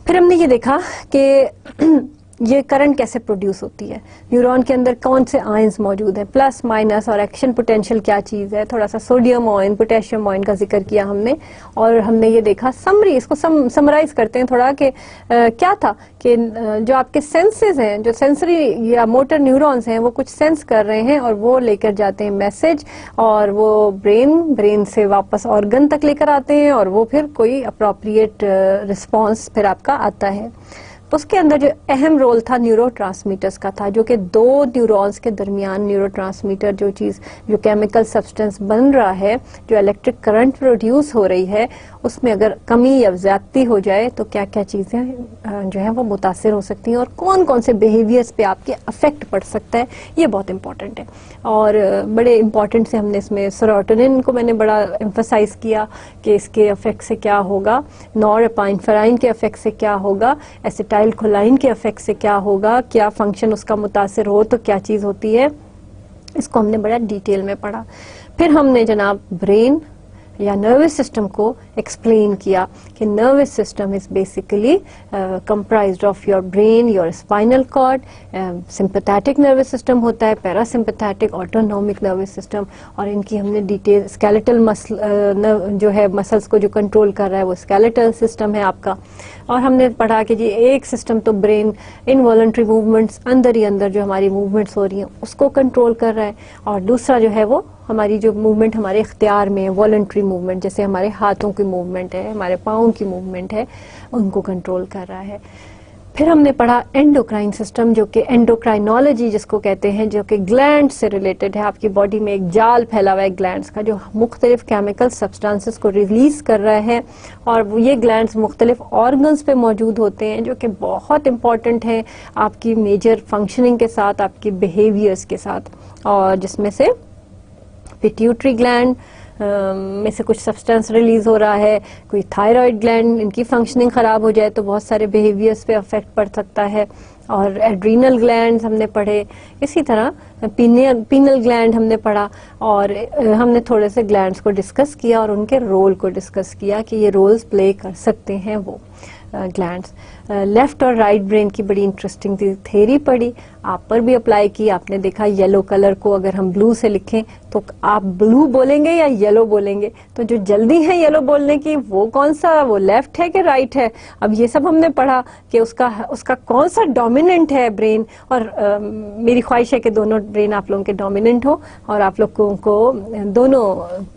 फिर हमने ये देखा कि ये करंट कैसे प्रोड्यूस होती है, न्यूरॉन के अंदर कौन से आयंस मौजूद हैं, प्लस माइनस, और एक्शन पोटेंशियल क्या चीज है. थोड़ा सा सोडियम आयन, पोटेशियम आयन का जिक्र किया हमने, और हमने ये देखा समरी, इसको समराइज करते हैं थोड़ा कि क्या था कि जो आपके सेंसेस हैं, जो सेंसरी या मोटर न्यूरॉन्स हैं, वो कुछ सेंस कर रहे हैं और वो लेकर जाते हैं मैसेज, और वो ब्रेन से वापस ऑर्गन तक लेकर आते हैं, और वो फिर कोई अप्रोप्रिएट रिस्पॉन्स फिर आपका आता है. उसके अंदर जो अहम रोल था न्यूरोट्रांसमीटर्स का था, जो कि दो न्यूरॉन्स के दरमियान न्यूरोट्रांसमीटर जो केमिकल सब्सटेंस बन रहा है, जो इलेक्ट्रिक करंट प्रोड्यूस हो रही है, उसमें अगर कमी या ज्यादती हो जाए तो क्या क्या चीजें जो है वो मुतासिर हो सकती हैं और कौन कौन से बिहेवियर्स पे आपके अफेक्ट पड़ सकता है, ये बहुत इंपॉर्टेंट है। और बड़े इंपॉर्टेंट से हमने इसमें सेरोटोनिन को मैंने बड़ा एम्फसाइज किया कि इसके अफेक्ट से क्या होगा, नॉरएपिनेफ्राइन के अफेक्ट से क्या होगा, एसिटाइलकोलाइन के अफेक्ट से क्या होगा, क्या फंक्शन उसका मुतासिर हो तो क्या चीज होती है, इसको हमने बड़ा डिटेल में पढ़ा। फिर हमने जनाब ब्रेन या नर्वस सिस्टम को एक्सप्लेन किया कि nervous system is basically comprised of your brain, your spinal cord, sympathetic nervous system होता है, पैरासिम्पैथेटिक, ऑटोनॉमिक नर्वस सिस्टम, और इनकी हमने डिटेल, स्केलेटल मसल जो है मसल्स को जो कंट्रोल कर रहा है वो स्केलेटल सिस्टम है आपका। और हमने पढ़ा कि जी एक सिस्टम तो ब्रेन इनवॉलंटरी मूवमेंट्स, अंदर ही अंदर जो हमारी मूवमेंट्स हो रही हैं उसको कंट्रोल कर रहा है, और दूसरा जो है वो हमारी जो मूवमेंट हमारे इख्तियार में है, वॉलंटरी मूवमेंट, जैसे हमारे हाथों की मूवमेंट है, हमारे पाँव की मूवमेंट है, उनको कंट्रोल कर रहा है। फिर हमने पढ़ा एंडोक्राइन सिस्टम, जो कि एंडोक्राइनोलॉजी जिसको कहते हैं, जो कि ग्लैंड से रिलेटेड है। आपकी बॉडी में एक जाल फैला हुआ है ग्लैंड्स का, जो मुख्तलिफ केमिकल सब्सटेंसेस को रिलीज कर रहा है, और ये ग्लैंड्स मुख्तलिफ ऑर्गन्स पे मौजूद होते हैं, जो कि बहुत इंपॉर्टेंट है आपकी मेजर फंक्शनिंग के साथ, आपकी बिहेवियर्स के साथ। और जिसमें से पिट्यूटरी ग्लैंड में से कुछ सब्सटेंस रिलीज हो रहा है, कोई थायराइड ग्लैंड, इनकी फंक्शनिंग खराब हो जाए तो बहुत सारे बिहेवियर्स पे अफेक्ट पड़ सकता है। और एड्रीनल ग्लैंड्स हमने पढ़े, इसी तरह पीनल ग्लैंड हमने पढ़ा, और हमने थोड़े से ग्लैंड्स को डिस्कस किया और उनके रोल को डिस्कस किया कि ये रोल्स प्ले कर सकते हैं वो ग्लैंड्स। लेफ्ट और राइट ब्रेन की बड़ी इंटरेस्टिंग थ्योरी पढ़ी, आप पर भी अप्लाई की। आपने देखा येलो कलर को अगर हम ब्लू से लिखें तो आप ब्लू बोलेंगे या येलो बोलेंगे, तो जो जल्दी है येलो बोलने की वो कौन सा, वो लेफ्ट है कि राइट है। अब ये सब हमने पढ़ा कि उसका कौन सा डोमिनेंट है ब्रेन, और मेरी ख्वाहिश है कि दोनों ब्रेन आप लोगों के डोमिनेंट हो, और आप लोगों को दोनों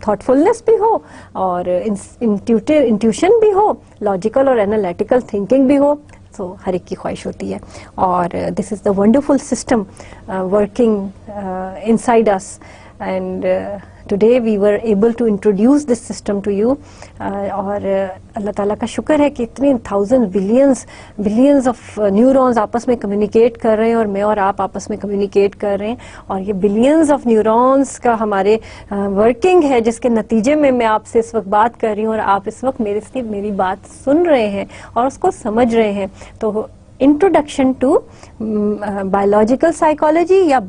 थॉटफुलनेस भी हो और इंट्यूशन भी हो, लॉजिकल और एनालिटिकल थिंकिंग भी हो, तो हर एक की ख्वाहिश होती है। और this is the wonderful system working inside us, and today we were able to introduce this system to you। और अल्लाह ताला का शुक्र है कि इतने बिलियंस ऑफ न्यूरॉन्स आपस में कम्युनिकेट कर रहे हैं, और मैं और आप आपस में कम्युनिकेट कर रहे हैं, और ये बिलियंस ऑफ न्यूरॉन्स का हमारे वर्किंग है, जिसके नतीजे में मैं आपसे इस वक्त बात कर रही हूँ और आप इस वक्त मेरी बात सुन रहे हैं और उसको समझ रहे हैं। तो इंट्रोडक्शन टू बायोलॉजिकल साइकोलॉजी या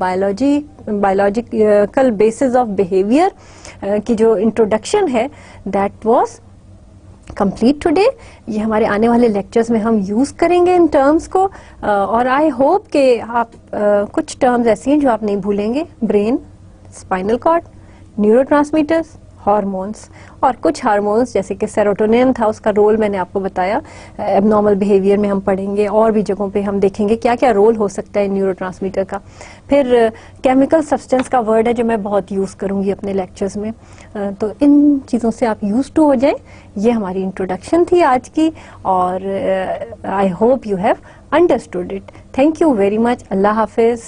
बायोलॉजिकल बेसिस ऑफ बिहेवियर की जो इंट्रोडक्शन है, दैट वाज कंप्लीट टुडे। ये हमारे आने वाले लेक्चर्स में हम यूज करेंगे इन टर्म्स को, और आई होप कि आप कुछ टर्म्स ऐसी हैं जो आप नहीं भूलेंगे, brain, spinal cord, neurotransmitters, hormones, और कुछ हार्मोन्स जैसे कि सेरोटोनिन था, उसका रोल मैंने आपको बताया। एबनॉर्मल बिहेवियर में हम पढ़ेंगे, और भी जगहों पे हम देखेंगे क्या क्या रोल हो सकता है न्यूरोट्रांसमीटर का। फिर केमिकल सब्सटेंस का वर्ड है जो मैं बहुत यूज करूंगी अपने लेक्चर्स में, तो इन चीजों से आप यूज टू हो जाएं। ये हमारी इंट्रोडक्शन थी आज की, और I hope you have understood it. Thank you very much. Allah Hafiz.